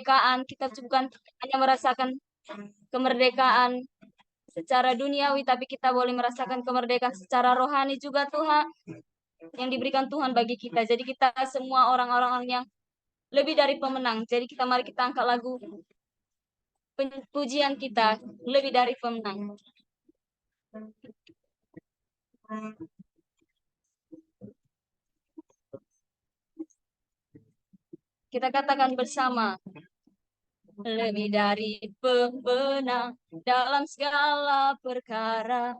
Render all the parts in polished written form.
kemerdekaan. Kita bukan hanya merasakan kemerdekaan secara duniawi, tapi kita boleh merasakan kemerdekaan secara rohani juga Tuhan, yang diberikan Tuhan bagi kita. Jadi kita semua orang-orang yang lebih dari pemenang. Jadi mari kita angkat lagu pujian kita, lebih dari pemenang. Kita katakan bersama, lebih dari pemenang dalam segala perkara.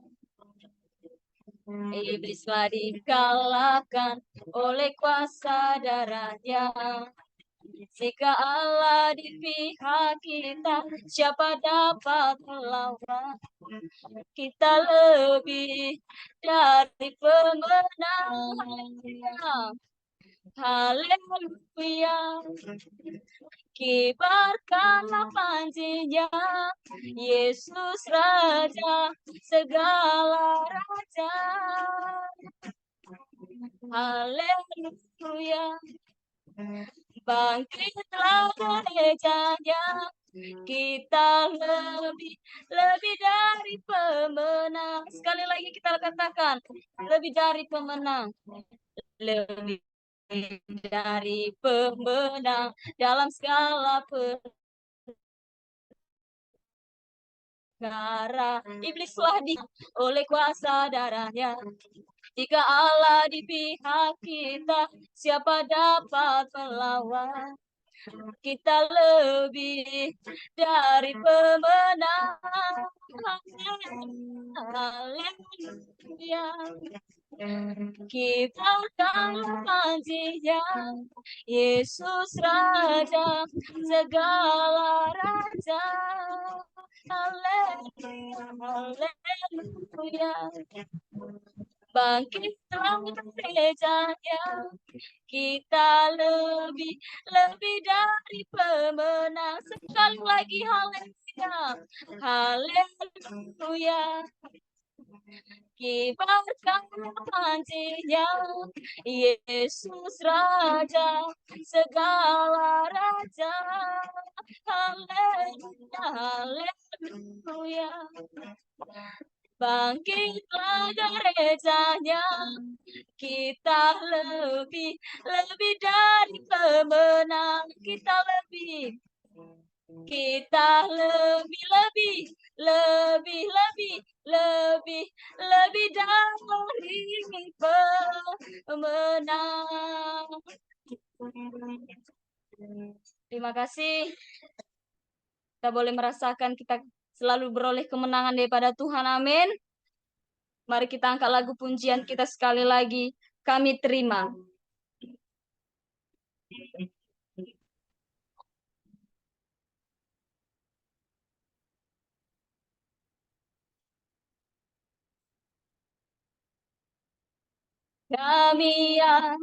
Iblislah dikalahkan oleh kuasa darah-Nya. Jika Allah di pihak kita, siapa dapat melawan? Kita lebih dari pemenang. Haleluya. Kibarkanlah panjinya, Yesus Raja segala raja. Haleluya. Bangkitlah gerejanya, kita lebih dari pemenang. Sekali lagi kita katakan, lebih dari pemenang. Lebih dari pemenang dalam segala perkara. Iblislah oleh kuasa darah-Nya. Jika Allah di pihak kita, siapa dapat melawan? Kita lebih dari pemenang. Haleluya. Kibarkanlah panjinya, Yesus Raja segala raja. Haleluya. Bangkitlah gerejanya, kita lebih dari pemenang. Sekali lagi, haleluya, haleluya. Kibarkanlah panjinya, Yesus Raja segala raja. Haleluya, haleluya. Bangkitlah gerejanya, kita lebih dari pemenang. Kita lebih dari pemenang. Terima kasih. Kita boleh merasakan kita selalu beroleh kemenangan daripada Tuhan. Amin. Mari kita angkat lagu pujian kita sekali lagi. Kami terima. Kami yang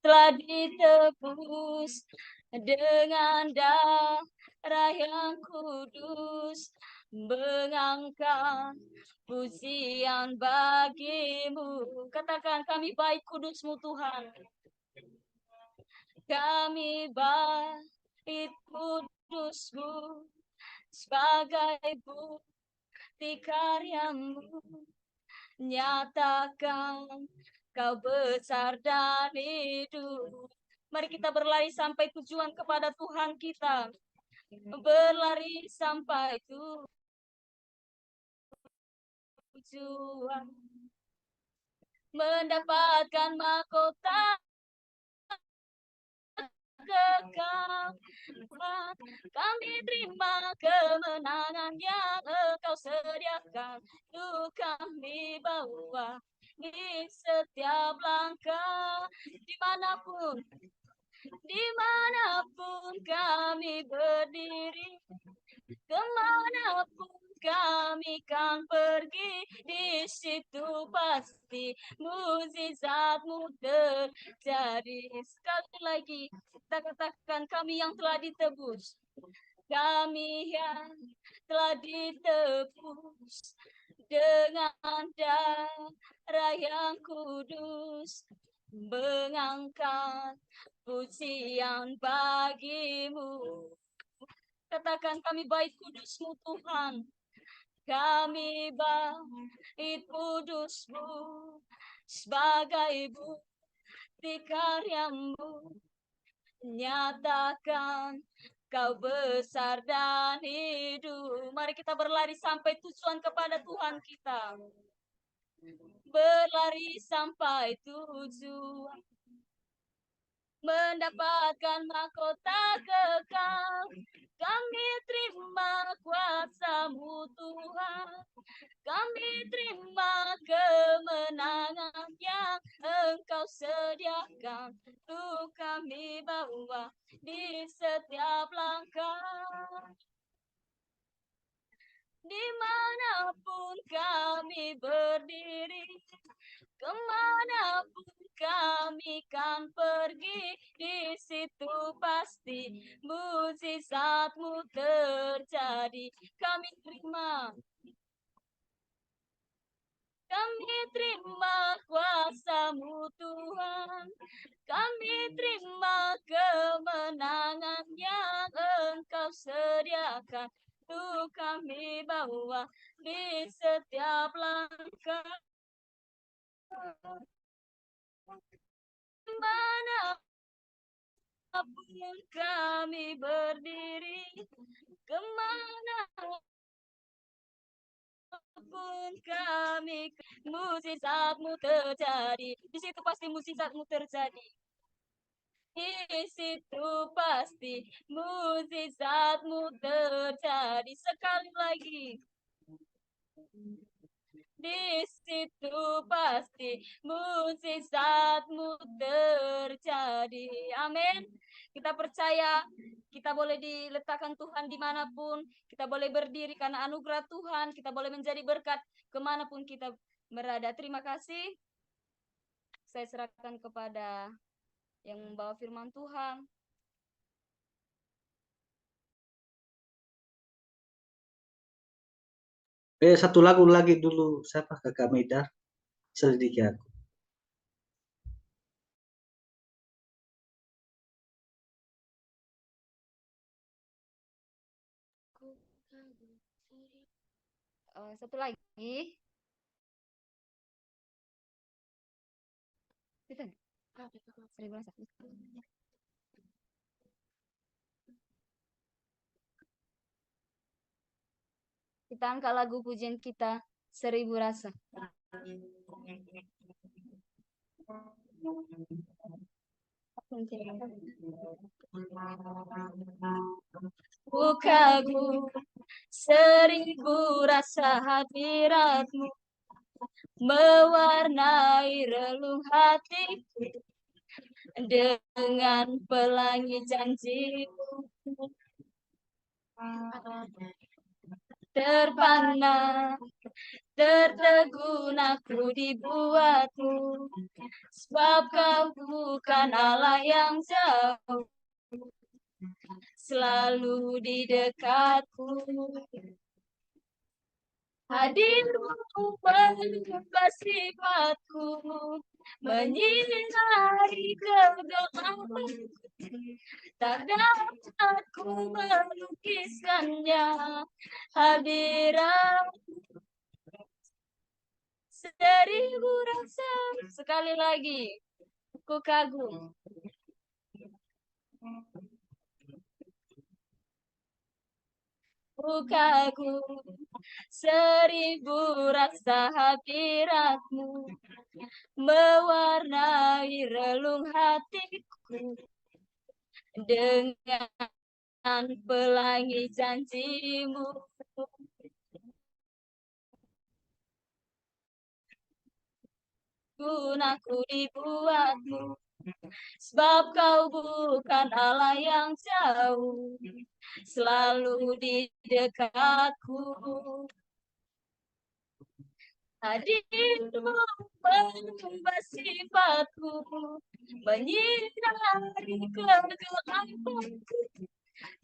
telah ditebus dengan darah yang kudus, mengangkat pujian bagi-Mu. Katakan, kami baik kudus-Mu Tuhan. Kami baik kudus-Mu sebagai bukti karya-Mu. Nyatakan Kau besar dan hidup. Mari kita berlari sampai tujuan kepada Tuhan kita. Berlari sampai tujuan. Mendapatkan mahkota kekal. Kami terima kemenangan yang Engkau sediakan. Untuk kami bawa di setiap langkah, dimanapun kami berdiri, kemanapun kami kan pergi, di situ pasti mukjizat-Mu terjadi. Sekali lagi kita katakan, kami yang telah ditebus, kami yang telah ditebus dengan darah yang kudus, mengangkat pujian bagi-Mu. katakan, kami bait kudus-Mu Tuhan. Kami bait kudus-Mu sebagai bukti karya-Mu. Nyatakan Kau besar dan hidup. Mari kita berlari sampai tujuan kepada Tuhan kita. Berlari sampai tujuan. Mendapatkan mahkota kekal. Kami terima kuasa-Mu Tuhan. Kami terima kemenangan yang Engkau sediakan. Untuk kami bawa di setiap langkah. Dimanapun kami berdiri, kemanapun kami kan pergi, di situ pasti mukjizat-Mu terjadi. Kami terima kuasa-Mu Tuhan. Kami terima kemenangan yang Engkau sediakan. Untuk kami bawa di setiap langkah. Dimanapun kami berdiri, kemanapun kami, mukjizat-Mu terjadi. Di situ pasti mukjizat-Mu terjadi. Di situ pasti mukjizat-Mu terjadi. Sekali lagi. Di situ pasti mukjizat-Mu terjadi. Amin. Kita percaya kita boleh diletakkan Tuhan dimanapun. Kita boleh berdiri karena anugerah Tuhan. Kita boleh menjadi berkat kemanapun kita berada. Terima kasih. Saya serahkan kepada yang membawa firman Tuhan. Satu lagu lagi dulu. Siapa Kakak Maida? Selidiki aku. Satu lagi. Kita angkat lagu pujian kita, 1000 Rasa. Ku kagum 1000 rasa hadirat-Mu, mewarnai relung hatiku dengan pelangi janji-Mu. Terpana, tertegun aku dibuat-Mu, sebab Kau bukan Allah yang jauh, selalu di dekatku. Hadir-Mu mengubah sifatku, menyinari kegelapan. Tak dapat ku melukiskannya, hadirat 1000 rasa. Sekali lagi, ku kagum. Ku kagum 1000 rasa hadirat-Mu, mewarnai relung hatiku dengan pelangi janji-Mu. Aku dibuat-Mu, sebab Kau bukan Allah yang jauh, selalu di dekatku. Hadir-Mu mengubah sifatku, menyinari kegelapanku.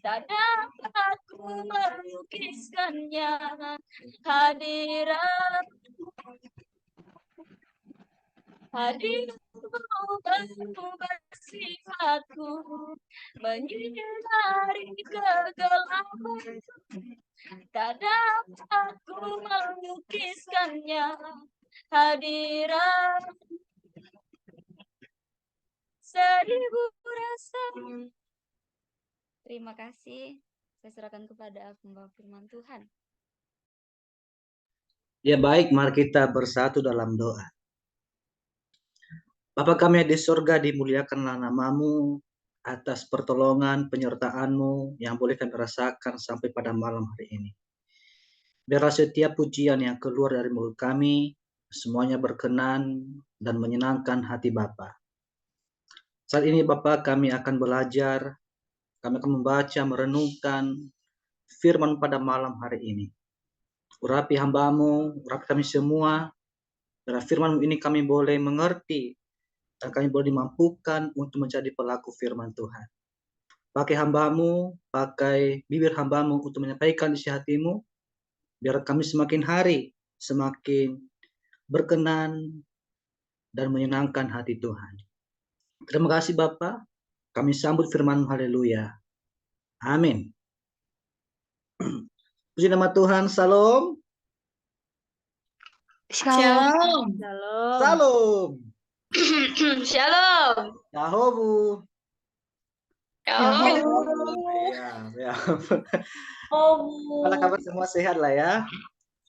Tak dapat ku melukiskannya, hadirat. Hadir-Mu mengubah sifatku, menyinari kegelapanku. Tak dapat aku melukiskannya, hadirat seribu rasa. Terima kasih. Saya serahkan kepada pembawa firman Tuhan. Ya baik, mari kita bersatu dalam doa. Bapa kami yang di surga, dimuliakanlah namamu atas pertolongan penyertaan-Mu yang boleh kami rasakan sampai pada malam hari ini. Biarlah setiap pujian yang keluar dari mulut kami, semuanya berkenan dan menyenangkan hati Bapa. Saat ini Bapa, kami akan belajar, kami akan membaca, merenungkan firman pada malam hari ini. Urapi hamba-Mu, urapi kami semua, biar firman ini kami boleh mengerti, dan kami boleh dimampukan untuk menjadi pelaku firman Tuhan. Pakai hamba-Mu, pakai bibir hamba-Mu untuk menyampaikan isi hati-Mu, biar kami semakin hari semakin berkenan dan menyenangkan hati Tuhan. Terima kasih Bapa, kami sambut firman-Mu, haleluya. Amin. Puji nama Tuhan, salam. Shalom. Salam. Shalom. Yahobu. Ya. Apa kabar semua, sehat lah ya?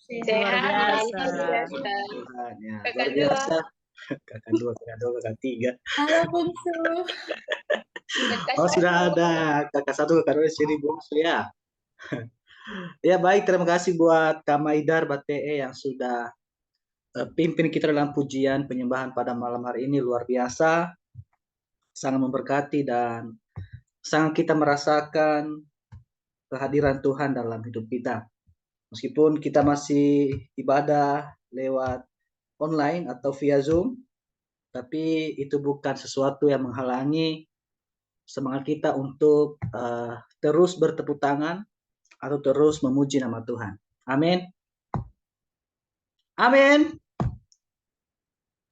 Sehat. Tuhan, ya. Luar biasa. Kakak dua, kakak tiga. Halo Bungsu. Oh sudah ada kakak satu, kakak dua, sini Bungsu ya. Ya baik, terima kasih buat Kak Maidar, Bate yang sudah pimpin kita dalam pujian penyembahan pada malam hari ini. Luar biasa, sangat memberkati dan sangat kita merasakan kehadiran Tuhan dalam hidup kita. Meskipun kita masih ibadah lewat online atau via Zoom, tapi itu bukan sesuatu yang menghalangi semangat kita untuk terus bertepuk tangan atau terus memuji nama Tuhan. Amin. Amin.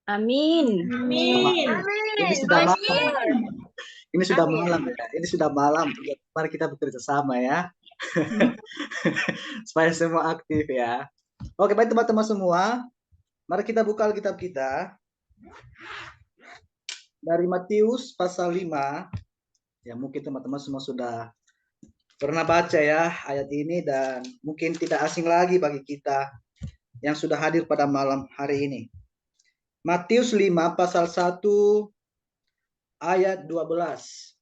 Amin. Ini sudah malam. Ini sudah malam ya. Ini sudah malam. Mari kita bekerja sama ya. Supaya semua aktif ya. Oke, baik teman-teman semua. Mari kita buka Alkitab kita. Dari Matius pasal 5. Ya, mungkin teman-teman semua sudah pernah baca ya ayat ini dan mungkin tidak asing lagi bagi kita yang sudah hadir pada malam hari ini. Matius 5 pasal 1 ayat 12.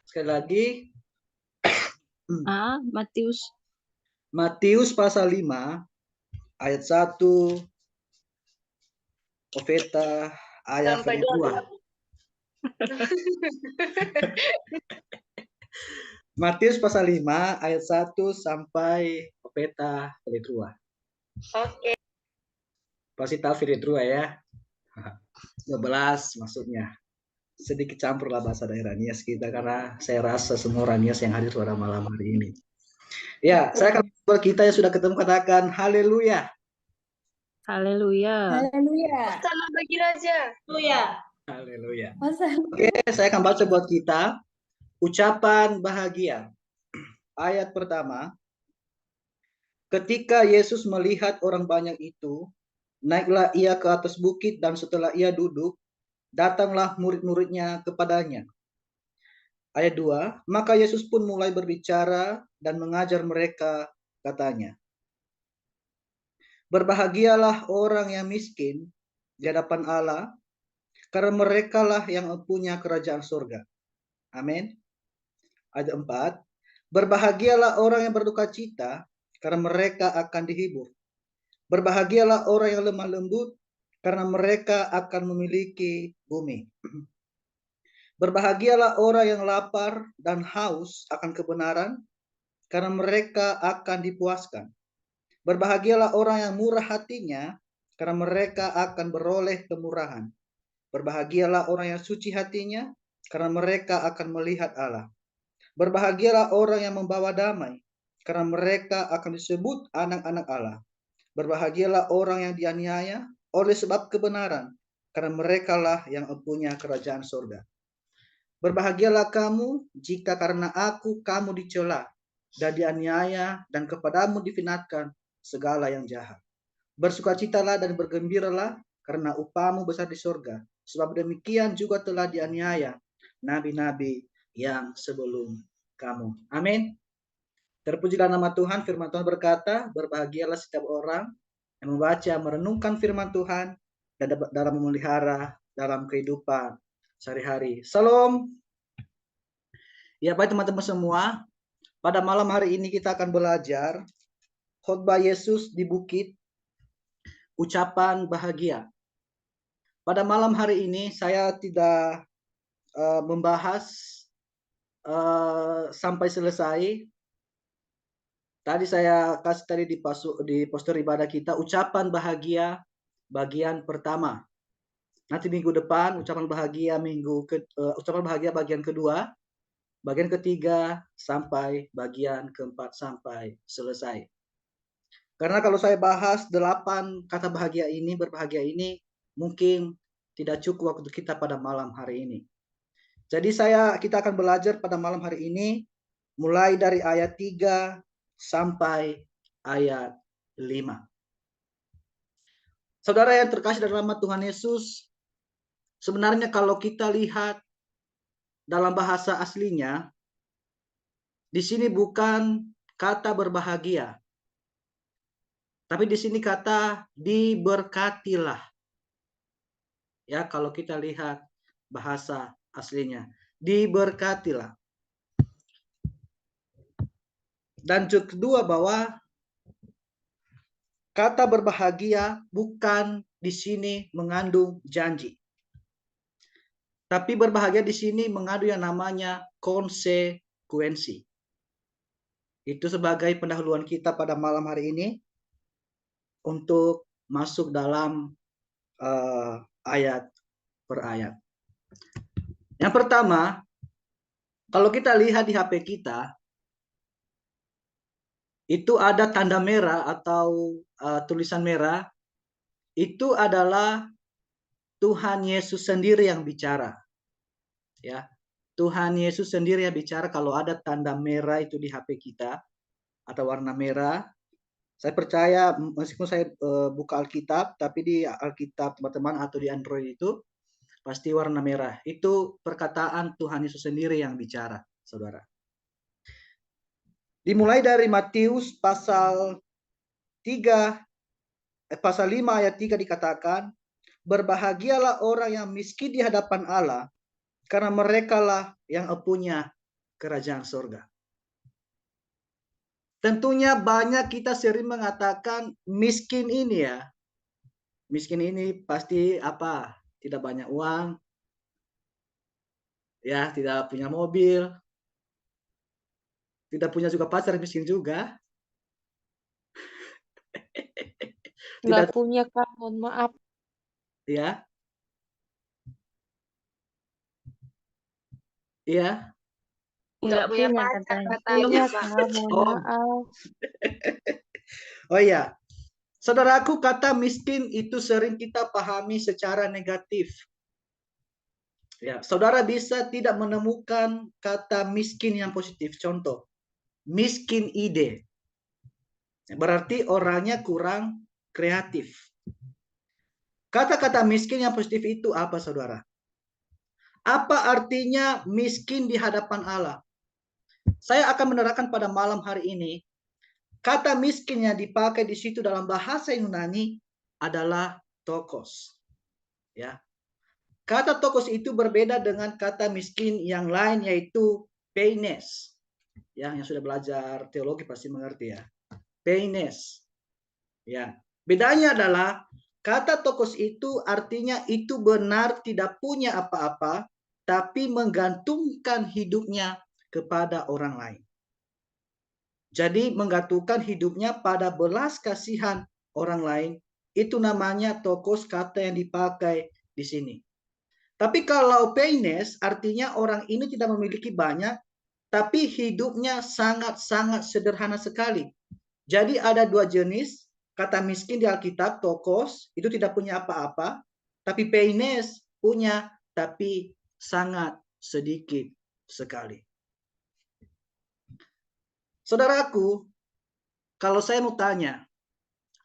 Sekali lagi. Matius pasal 5 ayat 1 Profeta ayat 2. Matius pasal 5 ayat 1 sampai Profeta ayat 2. Oke. Pasti tahu ayat 2 ya. 12 maksudnya. Sedikit campur lah bahasa daerah Nias kita karena saya rasa semua orang Nias yang hadir pada malam hari ini. Ya, saya akan buat kita yang sudah ketemu katakan haleluya. Haleluya. Salam bagi Raja. Haleluya. Oke, saya akan baca buat kita ucapan bahagia. Ayat pertama. Ketika Yesus melihat orang banyak itu, naiklah ia ke atas bukit dan setelah ia duduk, datanglah murid-muridnya kepadanya. Ayat 2, maka Yesus pun mulai berbicara dan mengajar mereka, katanya, berbahagialah orang yang miskin di hadapan Allah, karena merekalah yang punya kerajaan surga. Amin. Ayat 4, berbahagialah orang yang berduka cita, karena mereka akan dihibur. Berbahagialah orang yang lemah lembut, karena mereka akan memiliki bumi. Berbahagialah orang yang lapar dan haus akan kebenaran, karena mereka akan dipuaskan. Berbahagialah orang yang murah hatinya, karena mereka akan beroleh kemurahan. Berbahagialah orang yang suci hatinya, karena mereka akan melihat Allah. Berbahagialah orang yang membawa damai, karena mereka akan disebut anak-anak Allah. Berbahagialah orang yang dianiaya oleh sebab kebenaran, karena merekalah yang punya kerajaan surga. Berbahagialah kamu jika karena aku kamu dicela dan dianiaya dan kepadamu difinatkan segala yang jahat. Bersukacitalah dan bergembiralah karena upahmu besar di surga. Sebab demikian juga telah dianiaya nabi-nabi yang sebelum kamu. Amin. Terpujilah nama Tuhan. Firman Tuhan berkata, berbahagialah setiap orang yang membaca, merenungkan firman Tuhan dan dalam memelihara dalam kehidupan sehari-hari. Salam. Ya, baik teman-teman semua. Pada malam hari ini kita akan belajar khotbah Yesus di bukit, ucapan bahagia. Pada malam hari ini saya tidak membahas sampai selesai. Tadi saya kasih tadi di poster ibadah kita ucapan bahagia bagian pertama. Nanti minggu depan ucapan bahagia ucapan bahagia bagian kedua, bagian ketiga sampai bagian keempat sampai selesai. Karena kalau saya bahas 8 kata bahagia ini, berbahagia ini, mungkin tidak cukup waktu kita pada malam hari ini. Jadi kita akan belajar pada malam hari ini mulai dari ayat 3 sampai ayat 5. Saudara yang terkasih dalam nama Tuhan Yesus, sebenarnya kalau kita lihat dalam bahasa aslinya, di sini bukan kata berbahagia, tapi di sini kata diberkatilah. Ya, kalau kita lihat bahasa aslinya, diberkatilah. Dan kedua bahwa kata berbahagia bukan di sini mengandung janji. Tapi berbahagia di sini mengandung yang namanya konsekuensi. Itu sebagai pendahuluan kita pada malam hari ini untuk masuk dalam ayat per ayat. Yang pertama, kalau kita lihat di HP kita, itu ada tanda merah atau tulisan merah, itu adalah Tuhan Yesus sendiri yang bicara. Ya, Tuhan Yesus sendiri yang bicara kalau ada tanda merah itu di HP kita atau warna merah. Saya percaya meskipun saya buka Alkitab, tapi di Alkitab teman-teman atau di Android itu pasti warna merah. Itu perkataan Tuhan Yesus sendiri yang bicara, saudara. Dimulai dari Matius pasal 5 ayat 3 dikatakan, berbahagialah orang yang miskin di hadapan Allah, karena merekalah yang punya kerajaan surga. Tentunya banyak kita sering mengatakan miskin ini ya. Miskin ini pasti apa? Tidak banyak uang. Ya, tidak punya mobil. Tidak punya juga pacar, miskin juga. Nggak punya, Kak, mohon maaf. Ya. Iya. Nggak punya pacar katanya. katanya, Iya, Pak. Kak, mohon Oh. maaf. Oh iya. Saudaraku, kata miskin itu sering kita pahami secara negatif. Ya, saudara bisa tidak menemukan kata miskin yang positif. Contoh, miskin ide. Berarti orangnya kurang kreatif. Kata-kata miskin yang positif itu apa, saudara? Apa artinya miskin di hadapan Allah? Saya akan menerangkan pada malam hari ini, kata miskin yang dipakai di situ dalam bahasa Yunani adalah tokos. Ya. Kata tokos itu berbeda dengan kata miskin yang lain, yaitu peines. Ya, yang sudah belajar teologi pasti mengerti ya. Peines. Ya. Bedanya adalah kata tokos itu artinya itu benar tidak punya apa-apa, tapi menggantungkan hidupnya kepada orang lain. Jadi menggantungkan hidupnya pada belas kasihan orang lain, itu namanya tokos, kata yang dipakai di sini. Tapi kalau peines artinya orang ini tidak memiliki banyak, tapi hidupnya sangat-sangat sederhana sekali. Jadi ada 2 jenis kata miskin di Alkitab. Tokos itu tidak punya apa-apa, tapi peines punya, tapi sangat sedikit sekali. Saudaraku, kalau saya mau tanya,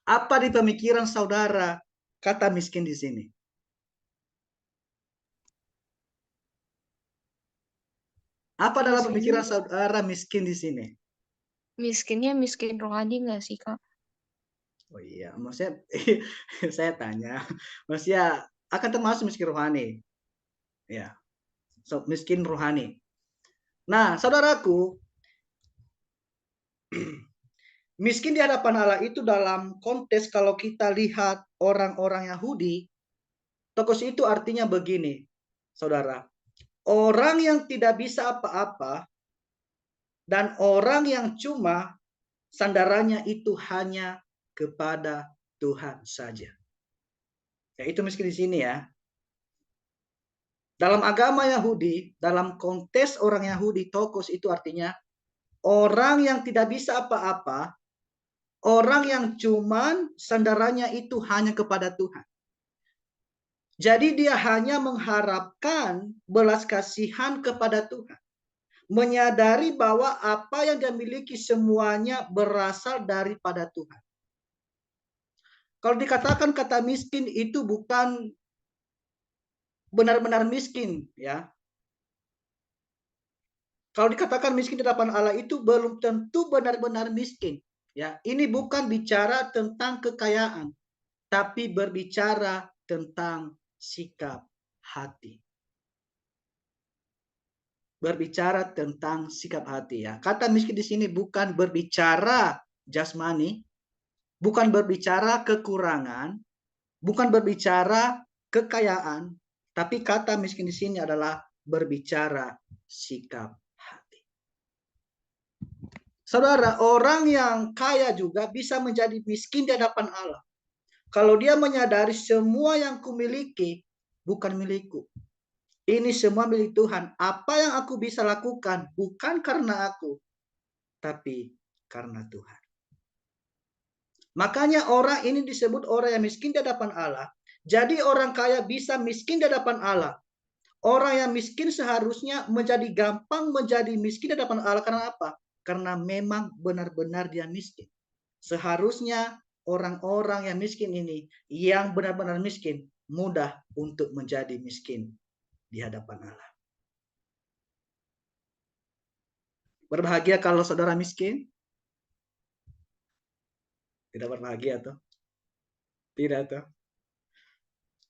apa di pemikiran saudara kata miskin di sini? Apa dalam pemikiran saudara miskin di sini? Miskinnya miskin rohani nggak sih, Kak? Oh iya, maksudnya saya tanya, maksudnya akan termasuk miskin rohani. Ya, miskin rohani. Nah, saudaraku, miskin di hadapan Allah itu dalam konteks kalau kita lihat orang-orang Yahudi, tokos itu artinya begini, saudara. Orang yang tidak bisa apa-apa dan orang yang cuma sandarannya itu hanya kepada Tuhan saja. Ya, itu miskin di sini ya. Dalam agama Yahudi, dalam konteks orang Yahudi, tokos itu artinya orang yang tidak bisa apa-apa, orang yang cuman sandarannya itu hanya kepada Tuhan. Jadi dia hanya mengharapkan belas kasihan kepada Tuhan. Menyadari bahwa apa yang dia miliki semuanya berasal daripada Tuhan. Kalau dikatakan kata miskin itu bukan benar-benar miskin, ya. Kalau dikatakan miskin di hadapan Allah itu belum tentu benar-benar miskin, ya. Ini bukan bicara tentang kekayaan, tapi berbicara tentang sikap hati. Berbicara tentang sikap hati, ya. Kata miskin di sini bukan berbicara jasmani, bukan berbicara kekurangan, bukan berbicara kekayaan, tapi kata miskin di sini adalah berbicara sikap hati. Saudara, orang yang kaya juga bisa menjadi miskin di hadapan Allah. Kalau dia menyadari semua yang kumiliki bukan milikku. Ini semua milik Tuhan. Apa yang aku bisa lakukan bukan karena aku, tapi karena Tuhan. Makanya orang ini disebut orang yang miskin di hadapan Allah. Jadi orang kaya bisa miskin di hadapan Allah. Orang yang miskin seharusnya menjadi gampang menjadi miskin di hadapan Allah. Karena apa? Karena memang benar-benar dia miskin. Seharusnya orang-orang yang miskin ini, yang benar-benar miskin, mudah untuk menjadi miskin di hadapan Allah. Berbahagia kalau saudara miskin? Tidak berbahagia toh? Tidak toh?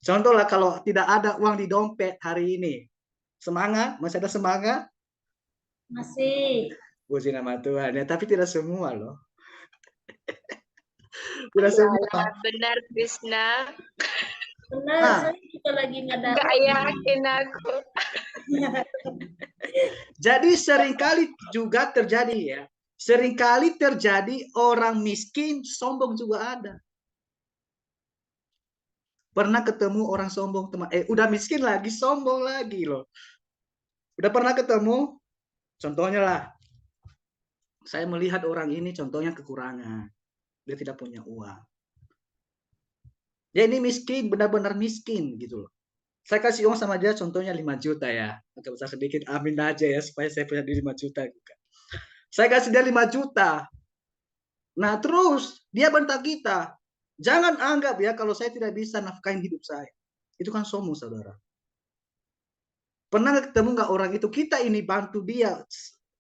Contohlah kalau tidak ada uang di dompet hari ini. Semangat? Masih ada semangat? Masih. Puji nama Tuhan ya, tapi tidak semua loh. Tidak semua. Benar, Krishna. Benar, Nah. saya juga lagi nggak Gak yakin aku. Jadi seringkali juga terjadi ya. Seringkali terjadi orang miskin sombong juga ada. Pernah ketemu orang sombong teman? Udah miskin lagi sombong lagi loh. Udah pernah ketemu? Contohnya lah. Saya melihat orang ini contohnya kekurangan. Dia tidak punya uang. Dia ini miskin, benar-benar miskin gitu loh. Saya kasih uang sama dia contohnya 5 juta ya. Agak besar sedikit, amin aja ya supaya saya punya 5 juta juga. Saya kasih dia 5 juta. Nah terus dia bentak kita. Jangan anggap ya kalau saya tidak bisa nafkahin hidup saya. Itu kan sombong saudara. Pernah ketemu nggak orang itu? Kita ini bantu dia.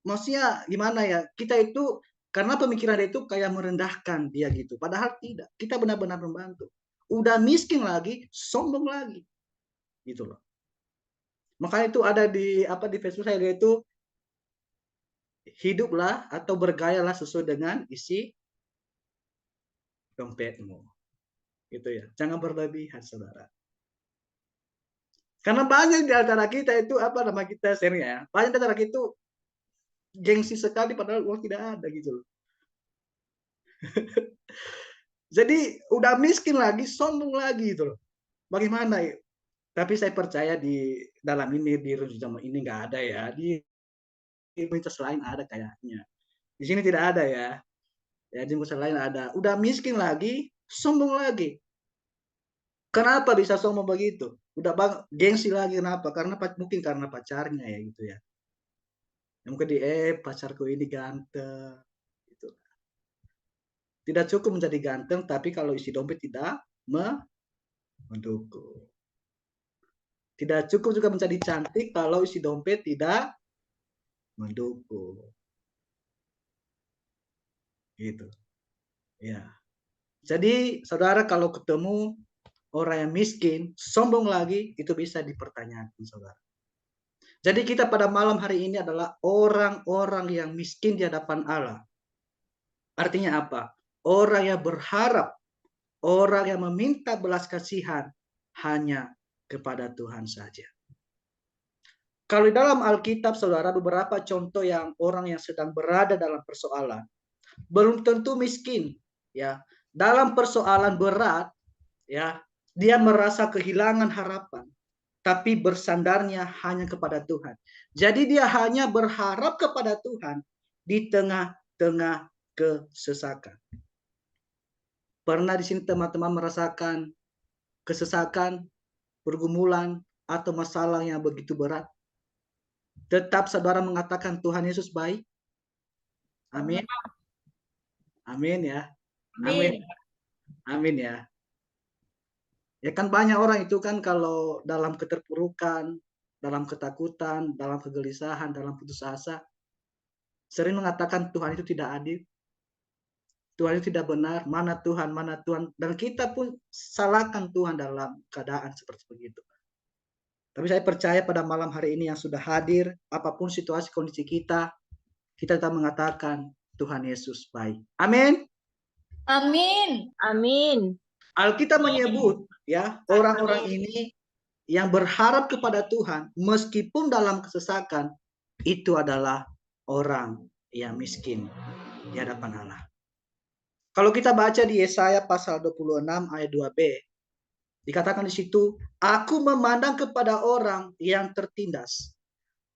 Maksudnya gimana ya? Kita itu karena pemikiran dia itu kayak merendahkan dia gitu. Padahal tidak. Kita benar-benar membantu. Udah miskin lagi, sombong lagi. Gitu loh. Makanya itu ada di Facebook saya itu hiduplah atau bergayalah sesuai dengan isi dompetmu. Gitu ya. Jangan berlebihan saudara. Karena banyak di antara kita itu nama kita sering ya. Banyak di antara kita itu gengsi sekali padahal uang tidak ada gitu loh. Jadi udah miskin lagi, sombong lagi gitu loh. Bagaimana ya? Tapi saya percaya di dalam ini di zaman ini nggak ada ya. Di komunitas lain ada kayaknya. Di sini tidak ada ya. Ya di komunitas lain ada. Udah miskin lagi, sombong lagi. Kenapa bisa sombong begitu? udah bang gengsi lagi. Kenapa? Karena mungkin karena pacarnya ya gitu ya. Mungkin pacarku ini ganteng gitu. Tidak cukup menjadi ganteng, tapi kalau isi dompet tidak mendukung. Tidak cukup juga menjadi cantik kalau isi dompet tidak mendukung. Gitu. Ya. Jadi saudara kalau ketemu orang yang miskin, sombong lagi, itu bisa dipertanyakan saudara. Jadi kita pada malam hari ini adalah orang-orang yang miskin di hadapan Allah. Artinya apa? Orang yang berharap, orang yang meminta belas kasihan hanya kepada Tuhan saja. Kalau di dalam Alkitab, saudara, beberapa contoh yang orang yang sedang berada dalam persoalan, belum tentu miskin, ya. Dalam persoalan berat, ya, dia merasa kehilangan harapan, tapi bersandarnya hanya kepada Tuhan. Jadi dia hanya berharap kepada Tuhan di tengah-tengah kesesakan. Pernah di sini teman-teman merasakan kesesakan, pergumulan, atau masalah yang begitu berat? Tetap saudara mengatakan Tuhan Yesus baik? Amin. Amin ya. Amin. Amin ya. Ya kan banyak orang itu kan kalau dalam keterpurukan, dalam ketakutan, dalam kegelisahan, dalam putus asa, sering mengatakan Tuhan itu tidak adil. Tuhan itu tidak benar, mana Tuhan, dan kita pun salahkan Tuhan dalam keadaan seperti begitu. Tapi saya percaya pada malam hari ini yang sudah hadir, apapun situasi kondisi kita tetap mengatakan Tuhan Yesus baik. Amin. Amin. Amin. Alkitab menyebut ya orang-orang ini yang berharap kepada Tuhan meskipun dalam kesesakan itu adalah orang yang miskin di hadapan Allah. Kalau kita baca di Yesaya pasal 26 ayat 2b, dikatakan di situ, aku memandang kepada orang yang tertindas.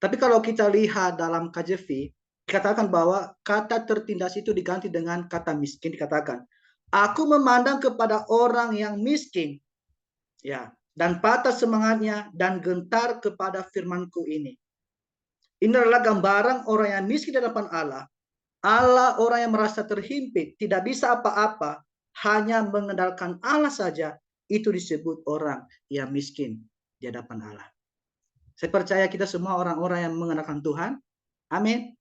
Tapi kalau kita lihat dalam KJV, dikatakan bahwa kata tertindas itu diganti dengan kata miskin, dikatakan, aku memandang kepada orang yang miskin, ya, dan patah semangatnya dan gentar kepada firmanku ini. Ini adalah gambaran orang yang miskin di hadapan Allah. Allah orang yang merasa terhimpit, tidak bisa apa-apa, hanya mengandalkan Allah saja, itu disebut orang yang miskin di hadapan Allah. Saya percaya kita semua orang-orang yang mengandalkan Tuhan. Amin.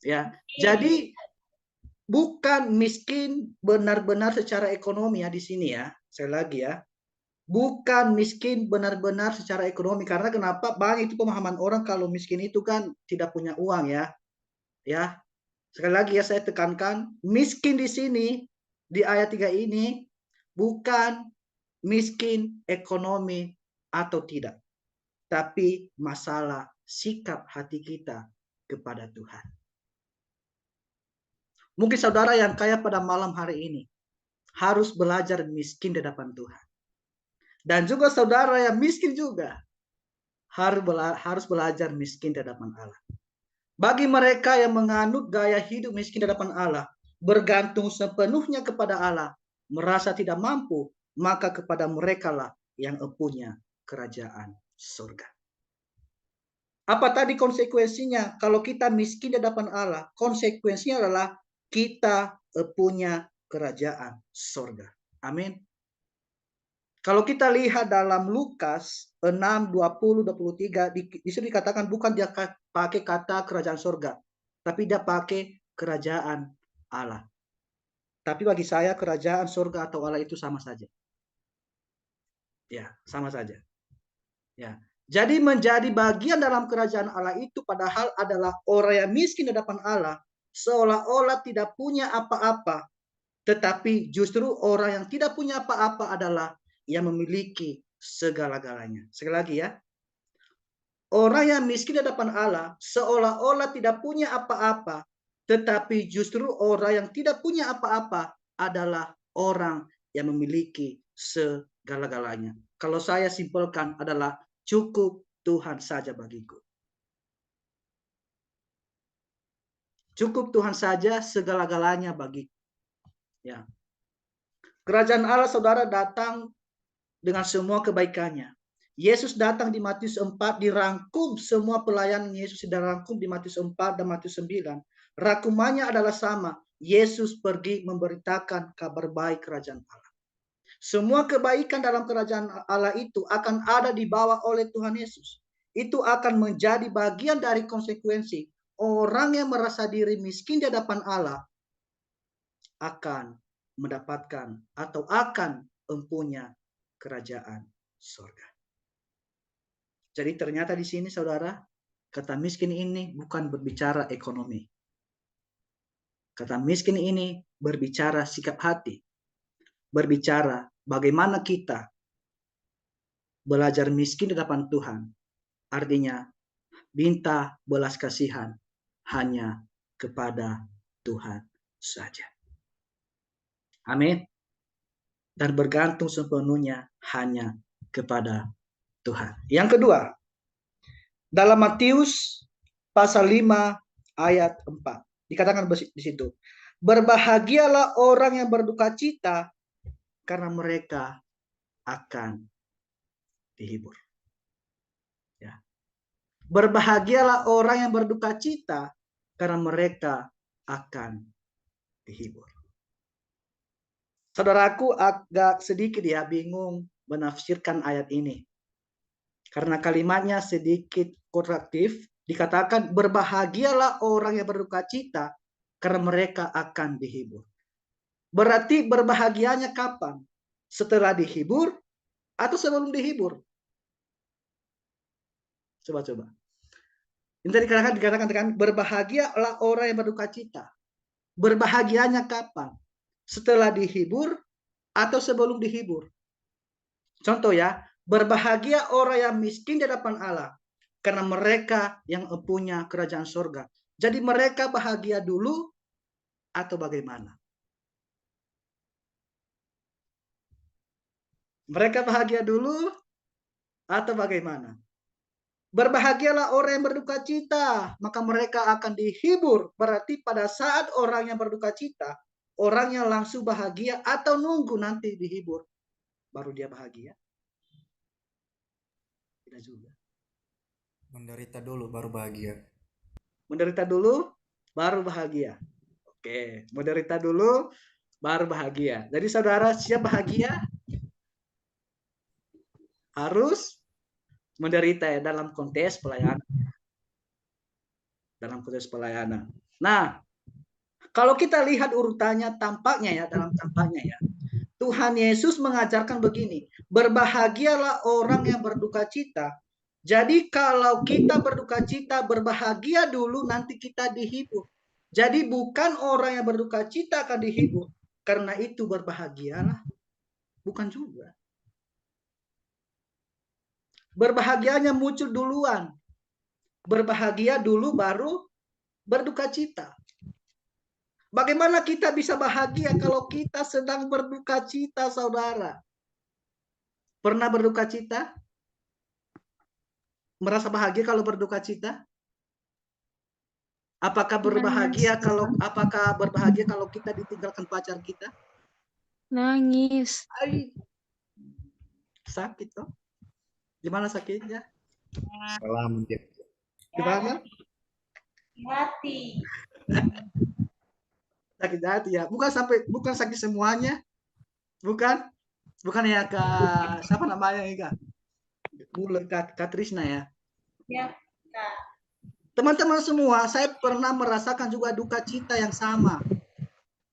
Ya, jadi bukan miskin benar-benar secara ekonomi ya di sini ya. Sekali lagi ya. Bukan miskin benar-benar secara ekonomi, karena kenapa? Banyak itu pemahaman orang kalau miskin itu kan tidak punya uang ya. Ya. Sekali lagi ya saya tekankan, miskin di sini di ayat 3 ini bukan miskin ekonomi atau tidak, tapi masalah sikap hati kita kepada Tuhan. Mungkin saudara yang kaya pada malam hari ini harus belajar miskin di hadapan Tuhan. Dan juga saudara yang miskin juga harus belajar miskin di hadapan Allah. Bagi mereka yang menganut gaya hidup miskin di hadapan Allah, bergantung sepenuhnya kepada Allah, merasa tidak mampu, maka kepada mereka lah yang punya kerajaan surga. Apa tadi konsekuensinya? Kalau kita miskin di hadapan Allah, konsekuensinya adalah kita punya kerajaan surga. Amin. Kalau kita lihat dalam Lukas 6, 20, 23, di situ dikatakan bukan dia pakai kata kerajaan surga, tapi dia pakai kerajaan Allah. Tapi bagi saya kerajaan surga atau Allah itu sama saja. Ya, sama saja. Ya. Jadi menjadi bagian dalam kerajaan Allah itu padahal adalah orang yang miskin di hadapan Allah, seolah-olah tidak punya apa-apa, tetapi justru orang yang tidak punya apa-apa adalah yang memiliki segala-galanya. Sekali lagi ya. Orang yang miskin di hadapan Allah seolah-olah tidak punya apa-apa, tetapi justru orang yang tidak punya apa-apa adalah orang yang memiliki segala-galanya. Kalau saya simpulkan adalah cukup Tuhan saja bagiku. Cukup Tuhan saja segala-galanya bagiku. Ya. Kerajaan Allah saudara datang dengan semua kebaikannya. Yesus datang di Matius 4, dirangkum semua pelayanan Yesus dirangkum di Matius 4 dan Matius 9. Rangkumannya adalah sama. Yesus pergi memberitakan kabar baik kerajaan Allah. Semua kebaikan dalam kerajaan Allah itu akan ada dibawa oleh Tuhan Yesus. Itu akan menjadi bagian dari konsekuensi. Orang yang merasa diri miskin di hadapan Allah akan mendapatkan atau akan mempunyai kerajaan surga. Jadi ternyata di sini saudara, kata miskin ini bukan berbicara ekonomi. Kata miskin ini berbicara sikap hati. Berbicara bagaimana kita belajar miskin di hadapan Tuhan. Artinya minta belas kasihan hanya kepada Tuhan saja. Amin. Dan bergantung sepenuhnya hanya kepada Tuhan. Yang kedua, dalam Matius pasal 5 ayat 4 dikatakan di situ, berbahagialah orang yang berduka cita karena mereka akan dihibur. Ya. Berbahagialah orang yang berduka cita karena mereka akan dihibur. Saudaraku, agak sedikit ya bingung menafsirkan ayat ini. Karena kalimatnya sedikit kontradiktif, dikatakan berbahagialah orang yang berduka cita karena mereka akan dihibur. Berarti berbahagianya kapan? Setelah dihibur atau sebelum dihibur? Coba. Ini dikatakan berbahagialah orang yang berduka cita. Berbahagianya kapan? Setelah dihibur atau sebelum dihibur? Contoh ya, berbahagia orang yang miskin di hadapan Allah karena mereka yang punya kerajaan surga. Jadi mereka bahagia dulu atau bagaimana? Mereka bahagia dulu atau bagaimana? Berbahagialah orang yang berduka cita, maka mereka akan dihibur. Berarti pada saat orang yang berduka cita, orang yang langsung bahagia atau nunggu nanti dihibur, baru dia bahagia? Tidak juga. Menderita dulu baru bahagia. Menderita dulu baru bahagia. Oke, menderita dulu baru bahagia. Jadi saudara siap bahagia? Harus menderita ya dalam konteks pelayanan. Dalam konteks pelayanan. Nah, kalau kita lihat urutannya tampaknya ya, Tuhan Yesus mengajarkan begini, berbahagialah orang yang berduka cita. Jadi kalau kita berduka cita, berbahagia dulu, nanti kita dihibur. Jadi bukan orang yang berduka cita akan dihibur. Karena itu berbahagialah. Bukan juga. Berbahagianya muncul duluan. Berbahagia dulu baru berduka cita. Bagaimana kita bisa bahagia kalau kita sedang berduka cita, saudara? Pernah berduka cita? Merasa bahagia kalau berduka cita? Apakah berbahagia kalau kita ditinggalkan pacar kita? Nangis. Sakit toh? Gimana sakitnya? Salah menjadi. Gimana? Mati. Sakit hati ya. Bukan sakit semuanya. Bukan ya Kak, siapa namanya ya Kak? Kak Trisna ya. Ya, Kak. Teman-teman semua, saya pernah merasakan juga duka cita yang sama.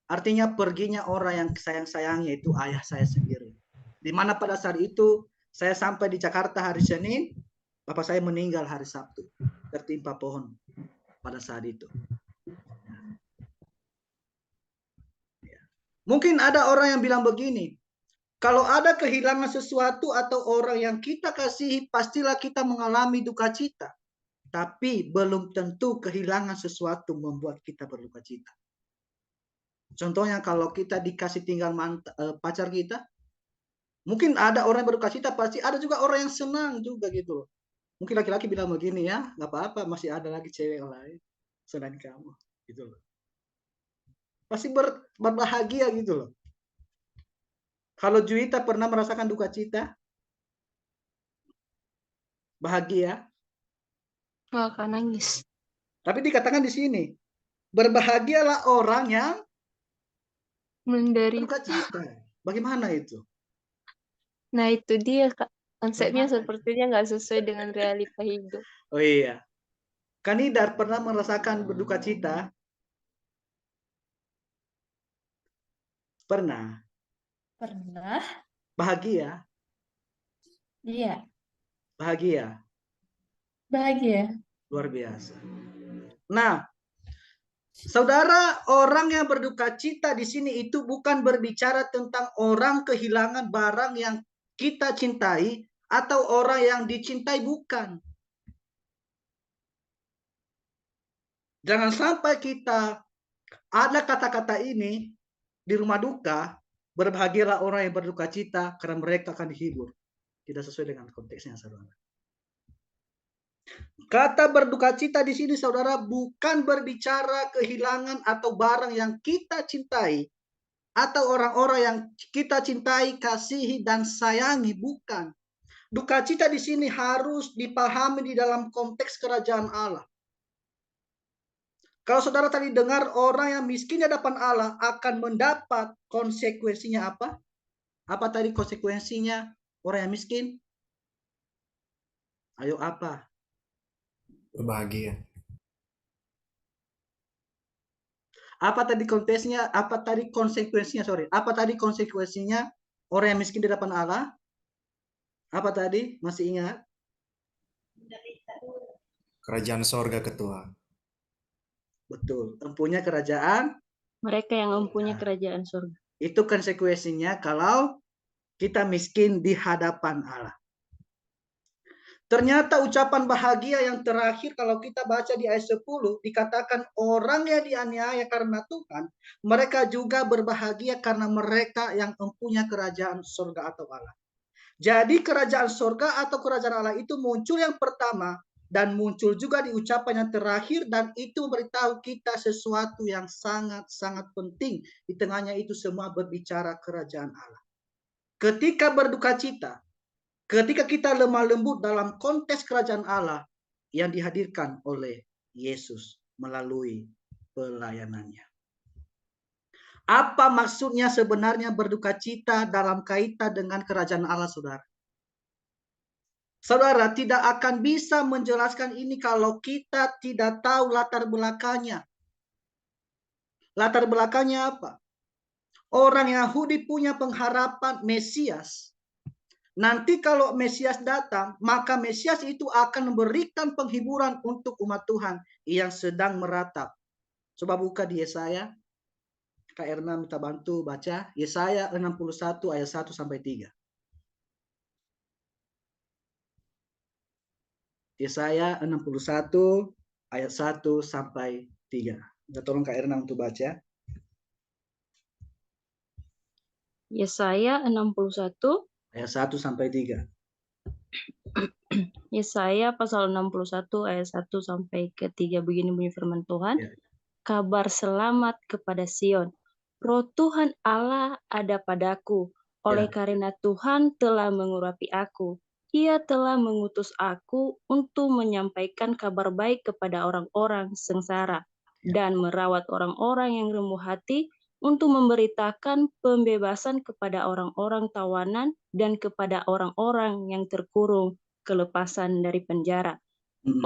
Artinya perginya orang yang sayang-sayangnya itu ayah saya sendiri. Di mana pada saat itu saya sampai di Jakarta hari Senin, bapak saya meninggal hari Sabtu, tertimpa pohon pada saat itu. Mungkin ada orang yang bilang begini, kalau ada kehilangan sesuatu atau orang yang kita kasihi, pastilah kita mengalami duka cita. Tapi belum tentu kehilangan sesuatu membuat kita berduka cita. Contohnya kalau kita dikasih tinggal pacar kita, mungkin ada orang yang berduka cita, pasti ada juga orang yang senang juga gitu. Mungkin laki-laki bilang begini ya, nggak apa-apa, masih ada lagi cewek lain selain kamu, gitu loh. Pasti berbahagia gitu loh. Kalau Juwita pernah merasakan duka cita, Bahagia. Nggak akan nangis. Tapi dikatakan di sini, berbahagialah orang yang Menderita. berduka cita. Bagaimana itu? Nah itu dia Kak. Konsepnya sepertinya nggak sesuai dengan realita hidup. Oh iya. Kanidar pernah merasakan berduka cita? Pernah. Pernah? Bahagia? Iya. Bahagia. Bahagia. Luar biasa. Nah, saudara, orang yang berduka cita di sini itu bukan berbicara tentang orang kehilangan barang yang kita cintai atau orang yang dicintai, bukan. Jangan sampai kita ada kata-kata ini di rumah duka, berbahagialah orang yang berduka cita karena mereka akan dihibur. Tidak sesuai dengan konteksnya, saudara. Kata berduka cita di sini, saudara, bukan berbicara kehilangan atau barang yang kita cintai atau orang-orang yang kita cintai, kasihi dan sayangi, bukan. Duka cita di sini harus dipahami di dalam konteks kerajaan Allah. Kalau saudara tadi dengar orang yang miskin di hadapan Allah akan mendapat konsekuensinya apa? Apa tadi konsekuensinya orang yang miskin? Ayo apa? Berbahagia. Apa tadi konteksnya? Apa tadi konsekuensinya? Apa tadi konsekuensinya orang yang miskin di hadapan Allah? Apa tadi? Masih ingat? Kerajaan sorga ketua. Betul. Empunya kerajaan. Mereka yang mempunyai kerajaan surga. Itu konsekuensinya kalau kita miskin di hadapan Allah. Ternyata ucapan bahagia yang terakhir kalau kita baca di ayat 10 dikatakan orang yang dianiaya karena Tuhan, mereka juga berbahagia karena mereka yang mempunyai kerajaan surga atau Allah. Jadi kerajaan surga atau kerajaan Allah itu muncul yang pertama dan muncul juga di ucapan yang terakhir, dan itu memberitahu kita sesuatu yang sangat-sangat penting. Di tengahnya itu semua berbicara kerajaan Allah. Ketika berduka cita, ketika kita lemah lembut dalam konteks kerajaan Allah yang dihadirkan oleh Yesus melalui pelayanannya. Apa maksudnya sebenarnya berduka cita dalam kaitan dengan kerajaan Allah, saudara? Saudara tidak akan bisa menjelaskan ini kalau kita tidak tahu latar belakangnya. Latar belakangnya apa? Orang Yahudi punya pengharapan Mesias. Nanti kalau Mesias datang, maka Mesias itu akan memberikan penghiburan untuk umat Tuhan yang sedang meratap. Coba buka di Yesaya. Kak Erna minta bantu baca. Yesaya 61 ayat 1 sampai 3. Yesaya 61 ayat 1 sampai 3. Kita tolong Kak Erna untuk baca. Yesaya 61 Ayat 1 sampai 3. Yesaya pasal 61 ayat 1 sampai ke 3, begini bunyi firman Tuhan. Ya. Kabar selamat kepada Sion. Roh Tuhan Allah ada padaku, oleh karena Tuhan telah mengurapi aku. Ia telah mengutus aku untuk menyampaikan kabar baik kepada orang-orang sengsara dan merawat orang-orang yang remuk hati, untuk memberitakan pembebasan kepada orang-orang tawanan dan kepada orang-orang yang terkurung kelepasan dari penjara,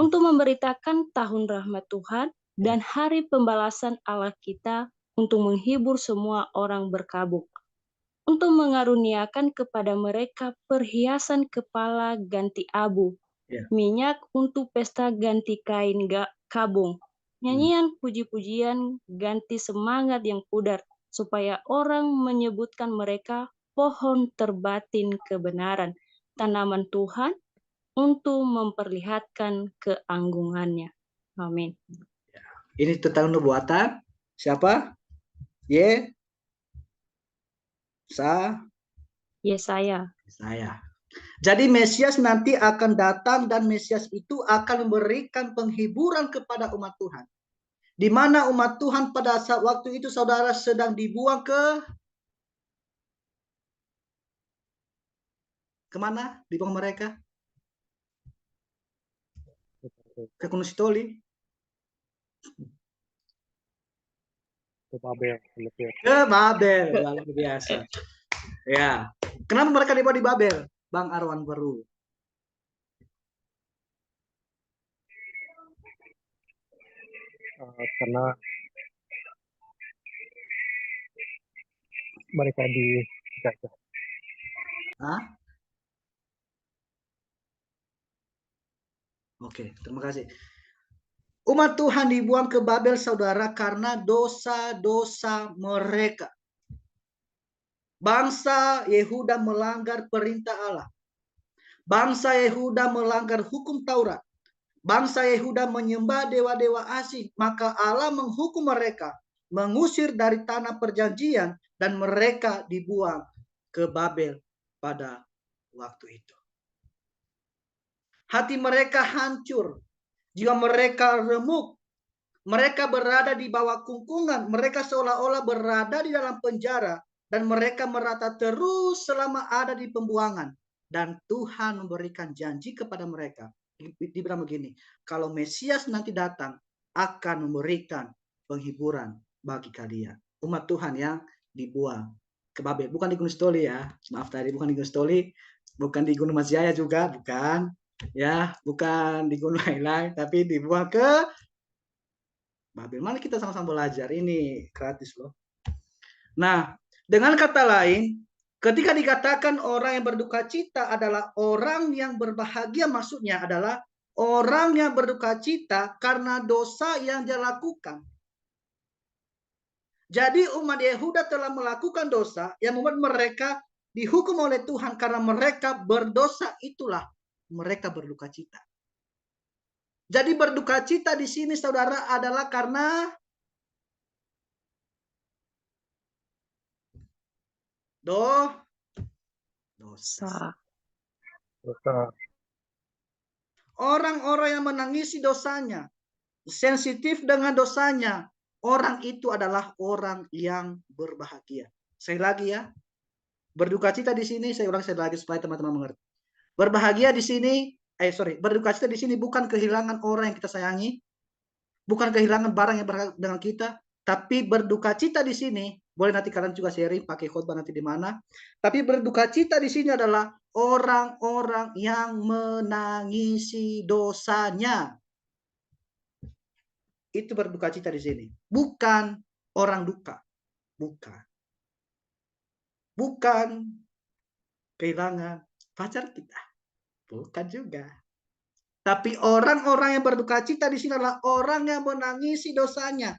untuk memberitakan tahun rahmat Tuhan dan hari pembalasan Allah kita, untuk menghibur semua orang berkabung, untuk mengaruniakan kepada mereka perhiasan kepala ganti abu, minyak untuk pesta ganti kain kabung, nyanyian puji-pujian ganti semangat yang pudar, supaya orang menyebutkan mereka pohon terbatin kebenaran, tanaman Tuhan, untuk memperlihatkan keanggungannya. Amin. Ini tentang nubuatan. Siapa? Yesaya. Jadi Mesias nanti akan datang, dan Mesias itu akan memberikan penghiburan kepada umat Tuhan. Di mana umat Tuhan pada saat waktu itu, saudara, sedang dibuang kemana? Dibuang mereka? Ke Gunung Sitoli? Ke Babel. Ke Babel, luar biasa. Ya, kenapa mereka dibawa di Babel, Bang Arwan Baru? Karena mereka dijajah. Hah? Oke, terima kasih. Umat Tuhan dibuang ke Babel, saudara, karena dosa-dosa mereka. Bangsa Yehuda melanggar perintah Allah. Bangsa Yehuda melanggar hukum Taurat. Bangsa Yehuda menyembah dewa-dewa asing. Maka Allah menghukum mereka, mengusir dari tanah perjanjian, dan mereka dibuang ke Babel pada waktu itu. Hati mereka hancur, jiwa mereka remuk. Mereka berada di bawah kungkungan. Mereka seolah-olah berada di dalam penjara. Dan mereka merata terus selama ada di pembuangan. Dan Tuhan memberikan janji kepada mereka. Dibilang begini, kalau Mesias nanti datang, akan memberikan penghiburan bagi kalian. Umat Tuhan yang dibuang ke Babel. Bukan di Gunung Sitoli ya. Maaf tadi, bukan di Gunung Sitoli. Bukan di Gunung Mas Jaya juga, bukan. Ya, bukan di Gunung lain-lain. Tapi dibuang ke Babel. Mari kita sama-sama belajar. Ini gratis loh. Nah, dengan kata lain, ketika dikatakan orang yang berduka cita adalah orang yang berbahagia, maksudnya adalah orang yang berduka cita karena dosa yang dia lakukan. Jadi umat Yehuda telah melakukan dosa yang membuat mereka dihukum oleh Tuhan karena mereka berdosa, itulah mereka berduka cita. Jadi berduka cita di sini saudara adalah karena dosa. Orang-orang yang menangisi dosanya, sensitif dengan dosanya, orang itu adalah orang yang berbahagia. Sekali lagi ya, berduka cita di sini, saya ulang sekali lagi supaya teman-teman mengerti. Berbahagia di sini, berduka cita di sini bukan kehilangan orang yang kita sayangi, bukan kehilangan barang yang berharga dengan kita, tapi berduka cita di sini, boleh nanti kalian juga sharing pakai khotbah nanti di mana. Tapi berduka cita di sini adalah orang-orang yang menangisi dosanya. Itu berduka cita di sini. Bukan orang duka. Bukan. Bukan kehilangan pacar kita. Bukan juga. Tapi orang-orang yang berduka cita di sini adalah orang yang menangisi dosanya.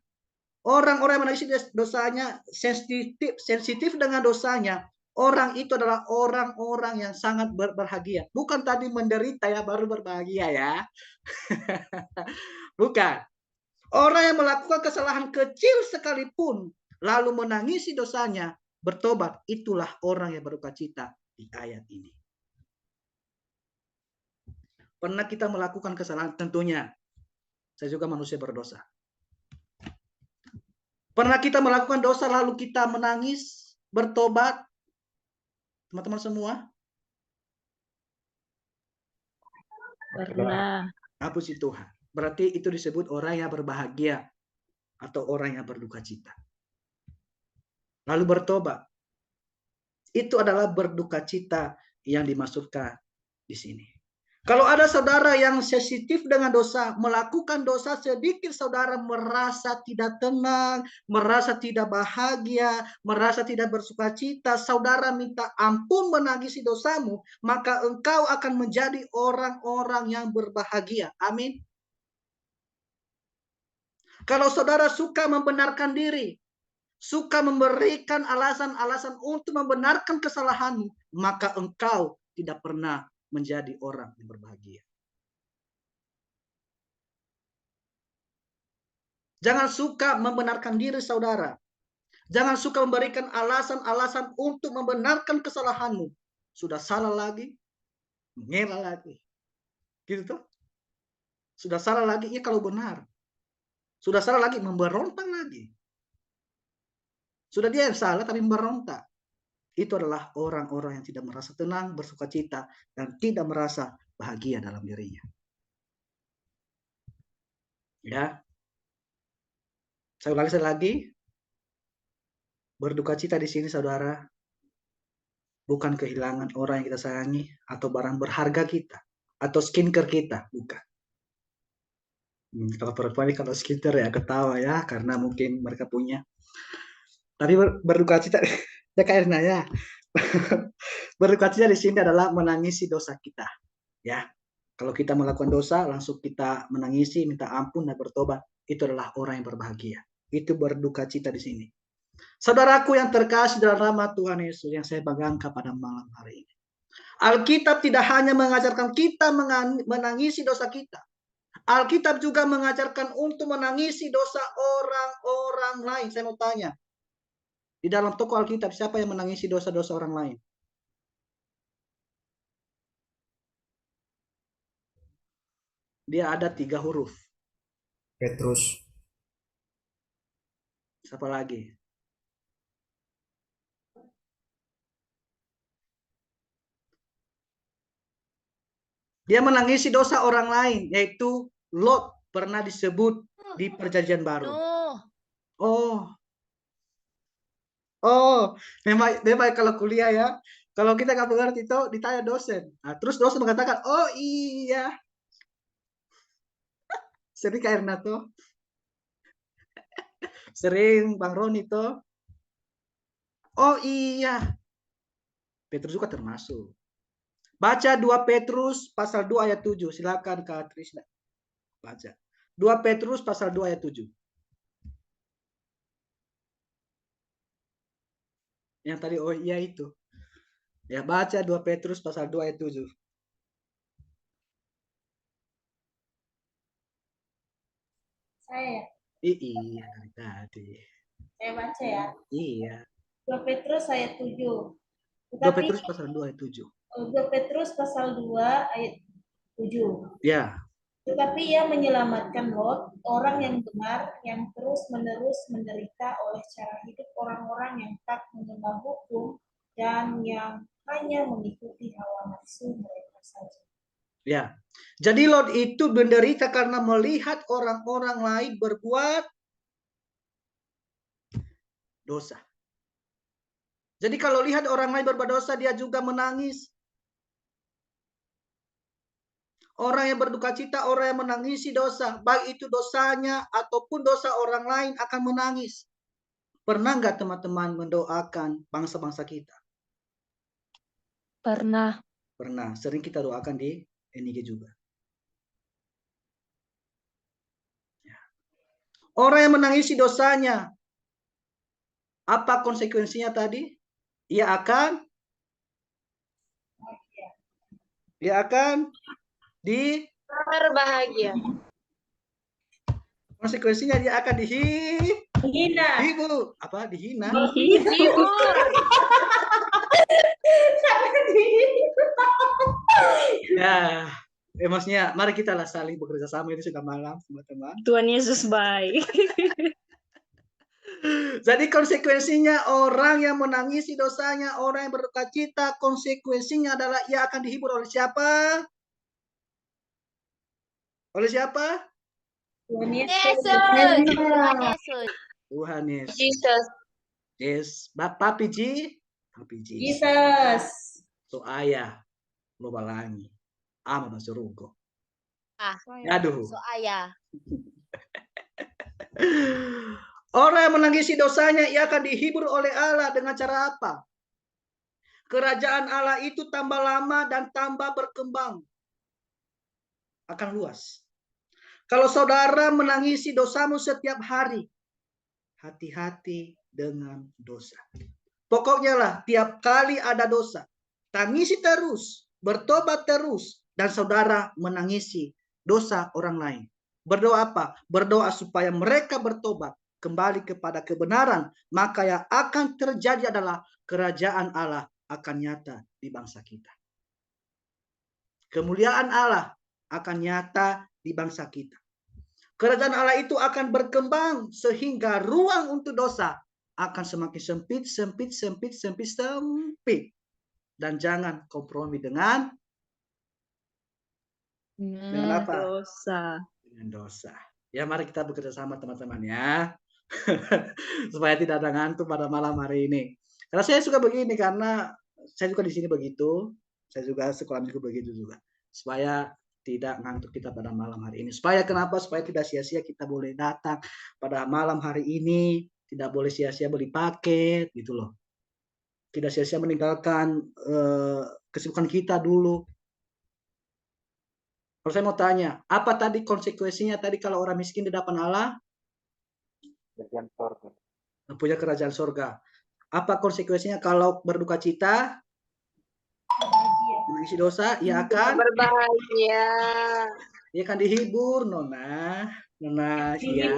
Orang-orang yang menangisi dosanya, sensitif dengan dosanya. Orang itu adalah orang-orang yang sangat berbahagia. Bukan tadi menderita ya baru berbahagia ya. Bukan. Orang yang melakukan kesalahan kecil sekalipun lalu menangisi dosanya, bertobat, itulah orang yang berduka cita di ayat ini. Pernah kita melakukan kesalahan? Tentunya. Saya juga manusia berdosa. Pernah kita melakukan dosa lalu kita menangis, bertobat? Teman-teman semua? Pernah. Puji Tuhan. Berarti itu disebut orang yang berbahagia atau orang yang berduka cita. Lalu bertobat. Itu adalah berduka cita yang dimaksudkan di sini. Kalau ada saudara yang sensitif dengan dosa, melakukan dosa sedikit, saudara merasa tidak tenang, merasa tidak bahagia, merasa tidak bersukacita, saudara minta ampun menangisi dosamu, maka engkau akan menjadi orang-orang yang berbahagia. Amin. Kalau saudara suka membenarkan diri, suka memberikan alasan-alasan untuk membenarkan kesalahanmu, maka engkau tidak pernah menjadi orang yang berbahagia. Jangan suka membenarkan diri saudara. Jangan suka memberikan alasan-alasan untuk membenarkan kesalahanmu. Sudah salah lagi, mengelak lagi. Gitu tuh. Sudah salah lagi, ya kalau benar. Sudah salah lagi, memberontak lagi. Sudah dia yang salah tapi memberontak. Itu adalah orang-orang yang tidak merasa tenang, bersukacita, dan tidak merasa bahagia dalam dirinya. Ya, saya ulangi sekali lagi. Berduka cita di sini, saudara, bukan kehilangan orang yang kita sayangi atau barang berharga kita atau skincare kita, bukan. Kalau perempuan ini kalau skincare ya ketawa ya, karena mungkin mereka punya. Tapi berduka cita, ya kayak nanya. Berduka cita di sini adalah menangisi dosa kita, ya. Kalau kita melakukan dosa, langsung kita menangisi, minta ampun dan bertobat. Itu adalah orang yang berbahagia. Itu berduka cita di sini. Saudaraku yang terkasih dalam nama Tuhan Yesus yang saya banggakan pada malam hari ini. Alkitab tidak hanya mengajarkan kita menangisi dosa kita. Alkitab juga mengajarkan untuk menangisi dosa orang-orang lain. Saya mau tanya, di dalam toko Alkitab siapa yang menangisi dosa-dosa orang lain? Dia ada 3 huruf. Petrus. Siapa lagi? Dia menangisi dosa orang lain, yaitu Lot, pernah disebut di Perjanjian Baru. Memang kalau kuliah ya, kalau kita nggak mengerti itu ditanya dosen. Nah, terus dosen mengatakan, oh iya, sering Kak Erna tuh, sering Bang Roni tuh, oh iya, Petrus juga termasuk. Baca 2 Petrus pasal 2 ayat 7. Silakan Kak Trisna. Baca. 2 Petrus pasal 2 ayat 7. Yang tadi oh iya itu. Ya, baca 2 Petrus pasal 2 ayat 7. Saya, Iya dari tadi. saya baca ya. Iya. 2 Petrus ayat 7. 2 Petrus pasal 2 ayat 7. 2 Petrus pasal 2 ayat 7. Ya. Tetapi ia menyelamatkan Lot, orang yang benar, yang terus-menerus menderita oleh cara hidup orang-orang yang tak menyembah hukum dan yang hanya mengikuti hawa nafsu mereka saja. Ya. Jadi Lot itu menderita karena melihat orang-orang lain berbuat dosa. Jadi kalau lihat orang lain berbuat dosa, dia juga menangis. Orang yang berduka cita, orang yang menangisi dosa, baik itu dosanya ataupun dosa orang lain akan menangis. Pernah nggak teman-teman mendoakan bangsa-bangsa kita? Pernah. Pernah. Sering kita doakan di NIG juga. Ya. Orang yang menangisi dosanya, apa konsekuensinya tadi? Ia akan Berbahagia. konsekuensinya dia akan Hina. dihina. Ya, maksudnya mari kita lah saling bekerja sama, ini sudah malam teman-teman. Tuhan Yesus baik. Jadi konsekuensinya orang yang menangisi dosanya, orang yang berduka cita, konsekuensinya adalah ia akan dihibur oleh siapa? Oleh siapa? Tuhan Yesus. Tuhan Yesus. Jesus. Yes, Papi Jesus. Jesus. So ayah lo balangi. Ama masurugo. Aduh. So ayah. Orang yang menangisi dosanya, ia akan dihibur oleh Allah dengan cara apa? Kerajaan Allah itu tambah lama dan tambah berkembang. Akan luas. Kalau saudara menangisi dosamu setiap hari, hati-hati dengan dosa. Pokoknya lah, tiap kali ada dosa, tangisi terus, bertobat terus, dan saudara menangisi dosa orang lain. Berdoa apa? Berdoa supaya mereka bertobat, kembali kepada kebenaran, maka yang akan terjadi adalah kerajaan Allah akan nyata di bangsa kita. Kemuliaan Allah akan nyata di bangsa kita. Kerajaan Allah itu akan berkembang sehingga ruang untuk dosa akan semakin sempit. Dan jangan kompromi dengan apa? Dosa. Dengan dosa. Ya, mari kita bekerja sama teman-teman ya. Supaya tidak ada ngantuk pada malam hari ini. Karena saya suka begini, karena saya juga di sini begitu. Saya juga sekolah juga begitu juga. Supaya tidak ngantuk kita pada malam hari ini. Supaya kenapa? Supaya tidak sia-sia kita boleh datang pada malam hari ini. Tidak boleh sia-sia beli paket gitu loh. Tidak sia-sia meninggalkan kesibukan kita dulu. Kalau saya mau tanya, apa tadi konsekuensinya tadi kalau orang miskin di hadapan Allah? Bagian surga. Punya kerajaan surga. Apa konsekuensinya kalau berduka cita? Mengisi dosa, ia akan Berbahagia. ia akan dihibur, Nona. Nona, Iya.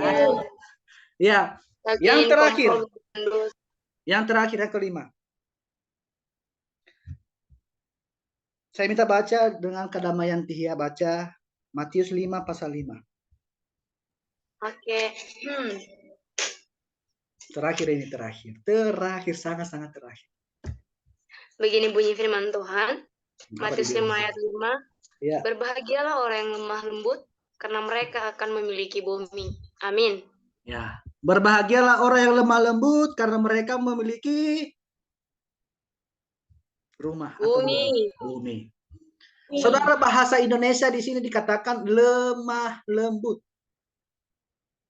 ya. Yang Yakin terakhir, kompromi dosa. yang kelima. Saya minta baca dengan kedamaian Tia, baca Matius 5 pasal 5. Oke. Terakhir ini, terakhir, sangat-sangat terakhir. Begini bunyi firman Tuhan. Apa Matius 5 dibilang? ayat 5. Ya. Berbahagialah orang yang lemah lembut, karena mereka akan memiliki bumi. Amin. Ya. Berbahagialah orang yang lemah lembut, karena mereka memiliki rumah atau bumi. Saudara, bahasa Indonesia di sini dikatakan lemah lembut.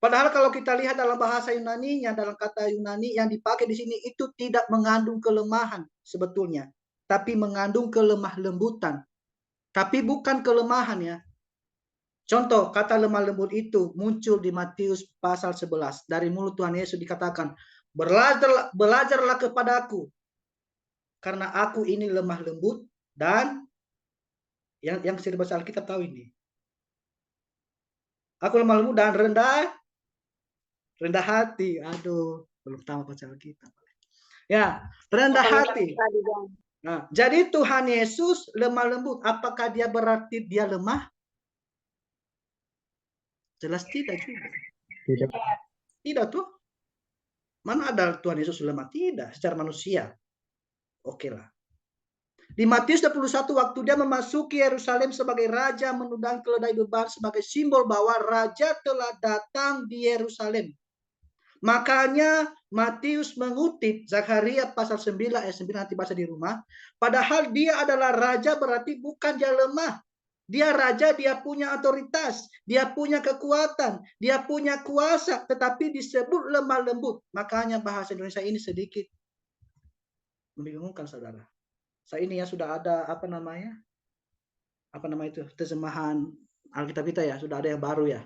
Padahal kalau kita lihat dalam bahasa Yunani-nya, dalam kata Yunani yang dipakai di sini itu tidak mengandung kelemahan sebetulnya, tapi mengandung kelemah lembutan. Tapi bukan kelemahan ya. Contoh, kata lemah lembut itu muncul di Matius pasal 11. Dari mulut Tuhan Yesus dikatakan, belajarlah kepadaku, karena aku ini lemah lembut dan yang bisa dibaca Alkitab tahu ini. Aku lemah lembut dan rendah hati. Aduh, belum tahu baca Alkitab. Ya, rendah hati. Nah, jadi Tuhan Yesus lemah lembut. Apakah dia berarti dia lemah? Jelas tidak juga. Tidak tuh. Mana ada Tuhan Yesus lemah? Tidak, secara manusia. Oke lah. Di Matius 21, waktu dia memasuki Yerusalem sebagai raja, menunggangi keledai beban sebagai simbol bahwa raja telah datang di Yerusalem. Makanya Matius mengutip Zakaria pasal 9 ayat 9, nanti baca di rumah. Padahal dia adalah raja, berarti bukan dia lemah. Dia raja, dia punya otoritas, dia punya kekuatan, dia punya kuasa, tetapi disebut lemah lembut. Makanya bahasa Indonesia ini sedikit membingungkan, saudara. Saya ini ya sudah ada apa nama itu terjemahan Alkitab kita ya, sudah ada yang baru ya.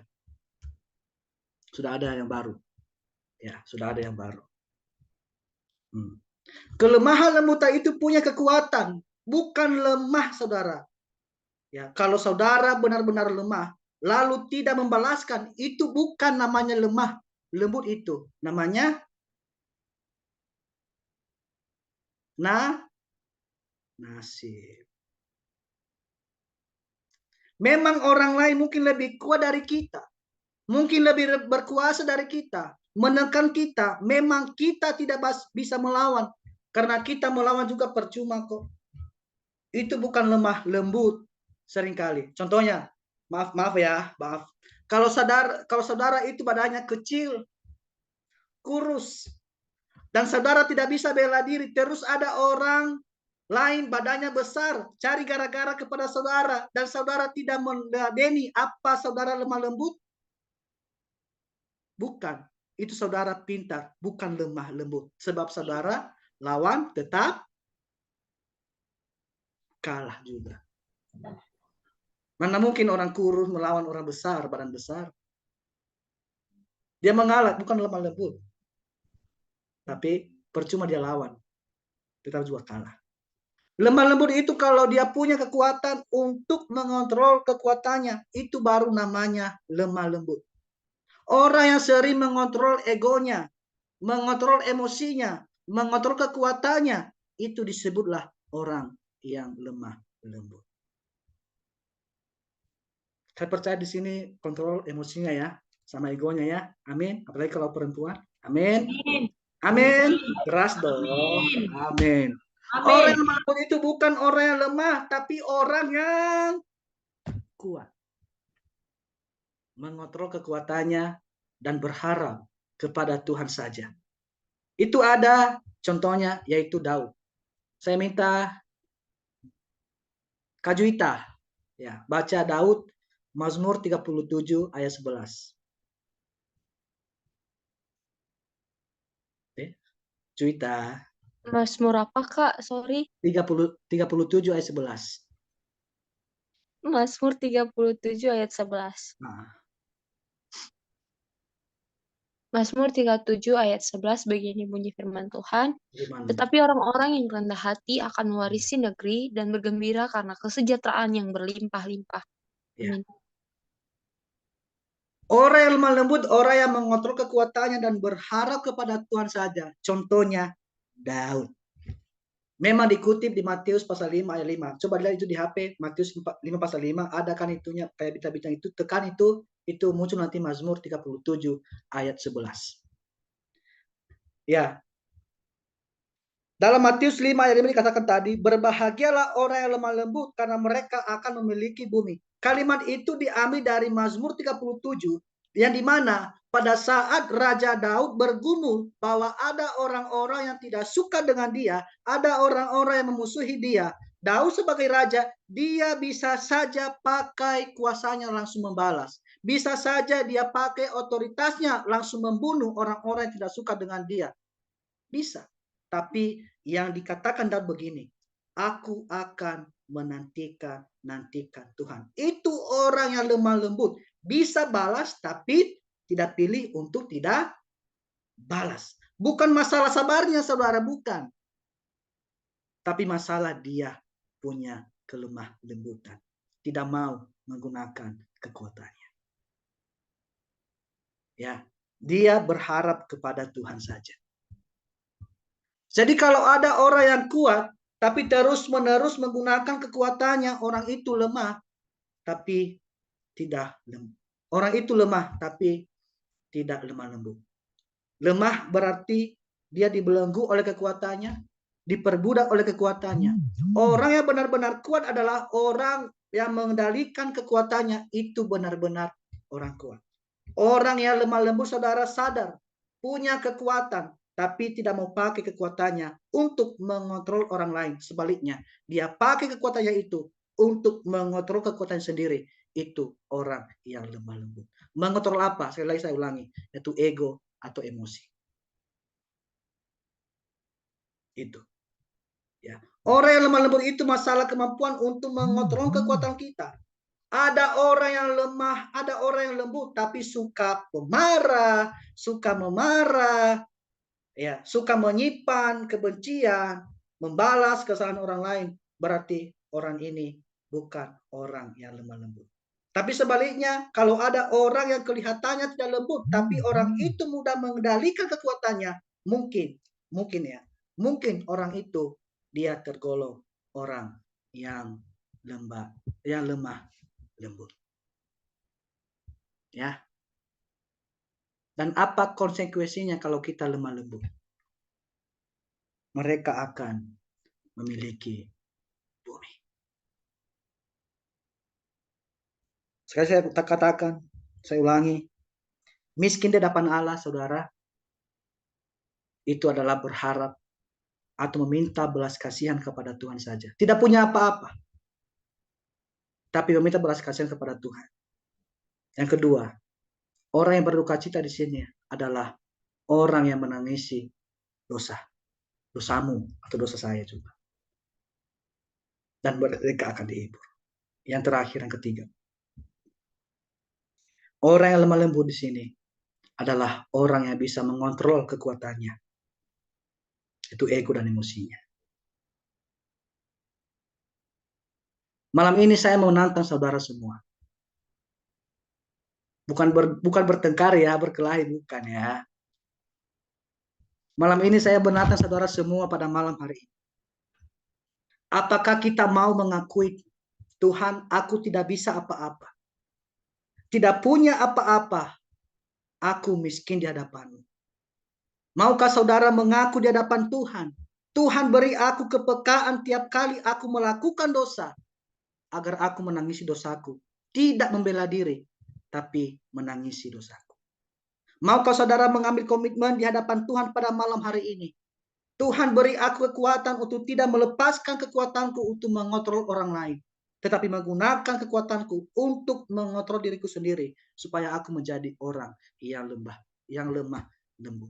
Sudah ada yang baru. Ya, sudah ada yang baru. Kelemahan lembutan itu punya kekuatan, bukan lemah, saudara. Ya, kalau saudara benar-benar lemah, lalu tidak membalaskan, itu bukan namanya lemah lembut, itu namanya nasib. Memang orang lain mungkin lebih kuat dari kita, mungkin lebih berkuasa dari kita, menekan kita. Memang kita tidak bisa melawan, karena kita melawan juga percuma kok. Itu bukan lemah lembut seringkali. Contohnya, maaf. Kalau saudara itu badannya kecil, kurus, dan saudara tidak bisa bela diri, terus ada orang lain badannya besar, cari gara-gara kepada saudara, dan saudara tidak meladeni, apa saudara lemah lembut? Bukan. Itu saudara pintar, bukan lemah lembut. Sebab saudara lawan tetap kalah juga. Mana mungkin orang kurus melawan orang besar, badan besar? Dia mengalah, bukan lemah lembut. Tapi percuma dia lawan, tetap juga kalah. Lemah lembut itu kalau dia punya kekuatan untuk mengontrol kekuatannya, itu baru namanya lemah lembut. Orang yang sering mengontrol egonya, mengontrol emosinya, mengontrol kekuatannya, itu disebutlah orang yang lemah lembut. Saya percaya di sini kontrol emosinya ya, sama egonya ya. Amin. Apalagi kalau perempuan. Amin. Amin. Keras dong. Amin. Orang yang lemah lembut itu bukan orang yang lemah, tapi orang yang kuat. mengontrol kekuatannya, dan berharap kepada Tuhan saja. Itu ada contohnya, yaitu Daud. Saya minta Kak Juita, ya, baca Daud, Mazmur 37 ayat 11. Juita. Mazmur apa, Kak? Sorry. 37 ayat 11. Mazmur 37 ayat 11. Nah, Mazmur 37 ayat 11 begini bunyi firman Tuhan. gimana? Tetapi orang-orang yang rendah hati akan mewarisi negeri dan bergembira karena kesejahteraan yang berlimpah-limpah. Ya. Amin. Orang yang lemah lembut, orang yang mengontrol kekuatannya dan berharap kepada Tuhan saja. Contohnya Daud. Memang dikutip di Matius pasal 5 ayat 5. Coba lihat itu di HP, Matius 5 pasal 5, ada kan itunya kayak bintang-bintang itu, tekan itu muncul nanti Mazmur 37 ayat 11. Ya. Dalam Matius 5 ayat 5 dikatakan tadi, berbahagialah orang yang lemah lembut karena mereka akan memiliki bumi. Kalimat itu diambil dari Mazmur 37 yang dimana pada saat Raja Daud bergumul bahwa ada orang-orang yang tidak suka dengan dia, ada orang-orang yang memusuhi dia. Daud sebagai raja, dia bisa saja pakai kuasanya langsung membalas. Bisa saja dia pakai otoritasnya langsung membunuh orang-orang yang tidak suka dengan dia. Bisa. Tapi yang dikatakan Daud begini, aku akan menantikan Tuhan. Itu orang yang lemah lembut. Bisa balas tapi tidak pilih untuk tidak balas. Bukan masalah sabarnya saudara, bukan. Tapi masalah dia punya kelemah lembutan. Tidak mau menggunakan kekuatannya. Ya, dia berharap kepada Tuhan saja. Jadi kalau ada orang yang kuat, tapi terus-menerus menggunakan kekuatannya, orang itu lemah, tapi tidak lembut. Orang itu lemah, tapi tidak lemah lembut. Lemah berarti dia dibelenggu oleh kekuatannya, diperbudak oleh kekuatannya. Orang yang benar-benar kuat adalah orang yang mengendalikan kekuatannya, itu benar-benar orang kuat. Orang yang lemah lembut, saudara sadar, punya kekuatan, tapi tidak mau pakai kekuatannya untuk mengontrol orang lain. Sebaliknya, dia pakai kekuatannya itu untuk mengontrol kekuatan sendiri. Itu orang yang lemah lembut. Mengontrol apa? Sekali lagi saya ulangi, yaitu ego atau emosi. Itu. Ya. Orang yang lemah lembut itu masalah kemampuan untuk mengontrol kekuatan kita. Ada orang yang lemah, ada orang yang lembut, tapi suka pemarah, suka memarah, ya, suka menyimpan kebencian, membalas kesalahan orang lain. Berarti orang ini bukan orang yang lemah lembut. Tapi sebaliknya, kalau ada orang yang kelihatannya tidak lembut, tapi orang itu mudah mengendalikan kekuatannya, mungkin orang itu dia tergolong orang yang lemah lembut. Ya. Dan apa konsekuensinya kalau kita lemah lembut? Mereka akan memiliki bumi. Sekali saya katakan, saya ulangi, miskin di hadapan Allah, saudara, itu adalah berharap atau meminta belas kasihan kepada Tuhan saja. Tidak punya apa-apa, tapi meminta belas kasihan kepada Tuhan. Yang kedua, orang yang berduka cita di sini adalah orang yang menangisi dosamu atau dosa saya juga. Dan mereka akan dihibur. Yang terakhir, yang ketiga, orang yang lemah lembut di sini adalah orang yang bisa mengontrol kekuatannya. Itu ego dan emosinya. Malam ini saya mau nantang saudara semua. Bukan bertengkar ya, berkelahi, bukan ya. Malam ini saya menantang saudara semua pada malam hari ini. Apakah kita mau mengakui, Tuhan, aku tidak bisa apa-apa. Tidak punya apa-apa. Aku miskin di hadapan-Mu. Maukah saudara mengaku di hadapan Tuhan? Tuhan beri aku kepekaan tiap kali aku melakukan dosa, agar aku menangisi dosaku. Tidak membela diri, tapi menangisi dosaku. Maukah saudara mengambil komitmen di hadapan Tuhan pada malam hari ini? Tuhan beri aku kekuatan untuk tidak melepaskan kekuatanku untuk mengontrol orang lain, tetapi menggunakan kekuatanku untuk mengontrol diriku sendiri, supaya aku menjadi orang yang lemah lembut.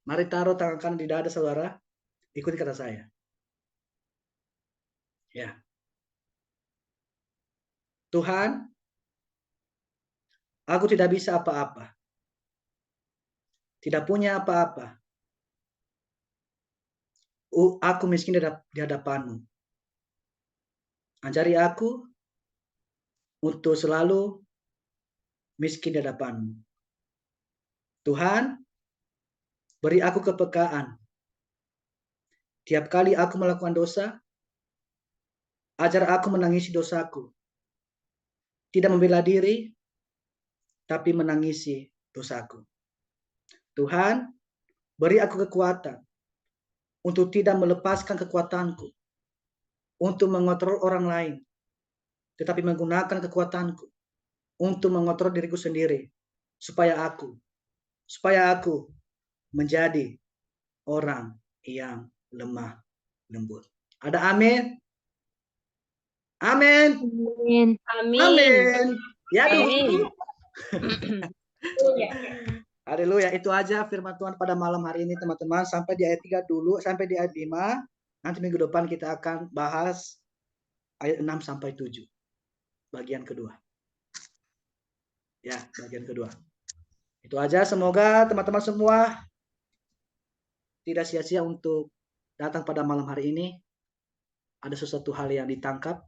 Mari taruh tangan kanan di dada saudara, ikuti kata saya. Ya. Tuhan, aku tidak bisa apa-apa. Tidak punya apa-apa. Aku miskin di hadapanmu. Ajari aku untuk selalu miskin di hadapanmu. Tuhan, beri aku kepekaan. Tiap kali aku melakukan dosa, ajar aku menangisi dosaku. Tidak membela diri, tapi menangisi dosaku. Tuhan, beri aku kekuatan untuk tidak melepaskan kekuatanku untuk mengontrol orang lain, tetapi menggunakan kekuatanku untuk mengontrol diriku sendiri, supaya aku menjadi orang yang lemah lembut. Ada amin? Amin. Amin. Amin. Ya Amin. Haleluya. Itu aja firman Tuhan pada malam hari ini teman-teman. Sampai di ayat 3 dulu, sampai di ayat 5. Nanti minggu depan kita akan bahas ayat 6 sampai 7. Bagian kedua. Ya, bagian kedua. Itu aja, semoga teman-teman semua tidak sia-sia untuk datang pada malam hari ini. Ada sesuatu hal yang ditangkap,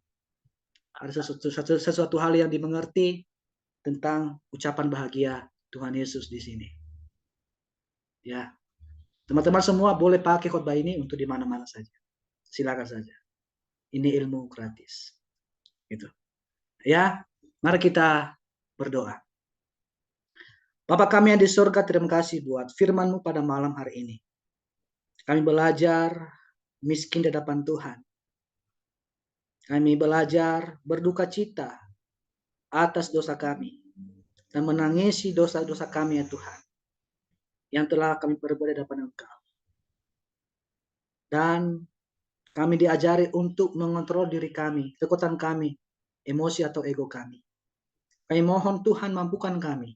ada sesuatu hal yang dimengerti tentang ucapan bahagia Tuhan Yesus di sini. Ya, teman-teman semua boleh pakai khotbah ini untuk di mana-mana saja. Silakan saja. Ini ilmu gratis. Gitu. Ya, mari kita berdoa. Bapa kami yang di surga, terima kasih buat firman-Mu pada malam hari ini. Kami belajar miskin di hadapan Tuhan. Kami belajar berduka cita atas dosa kami dan menangisi dosa-dosa kami ya Tuhan, yang telah kami perbuat di hadapan Engkau. Dan kami diajari untuk mengontrol diri kami, kekuatan kami, emosi atau ego kami. Kami mohon Tuhan mampukan kami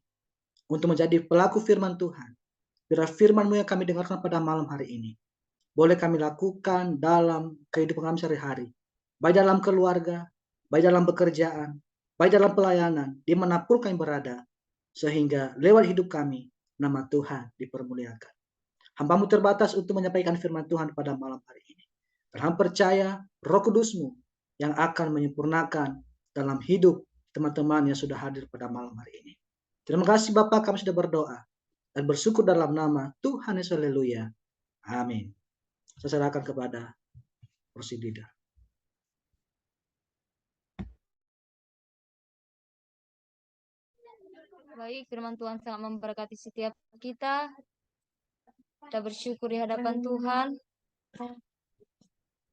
untuk menjadi pelaku firman Tuhan. Biar firman-Mu yang kami dengarkan pada malam hari ini boleh kami lakukan dalam kehidupan kami sehari-hari, baik dalam keluarga, baik dalam pekerjaan, baik dalam pelayanan, dimanapun kami berada, sehingga lewat hidup kami, nama Tuhan dipermuliakan. Hamba-Mu terbatas untuk menyampaikan firman Tuhan pada malam hari ini. Dan hamba percaya Roh Kudus-Mu yang akan menyempurnakan dalam hidup teman-teman yang sudah hadir pada malam hari ini. Terima kasih Bapak, kami sudah berdoa dan bersyukur dalam nama Tuhan Yesus. Haleluya. Amin. Saya serahkan kepada kursi leader. Baik, firman Tuhan sangat memberkati setiap kita. Kita bersyukur di hadapan Tuhan.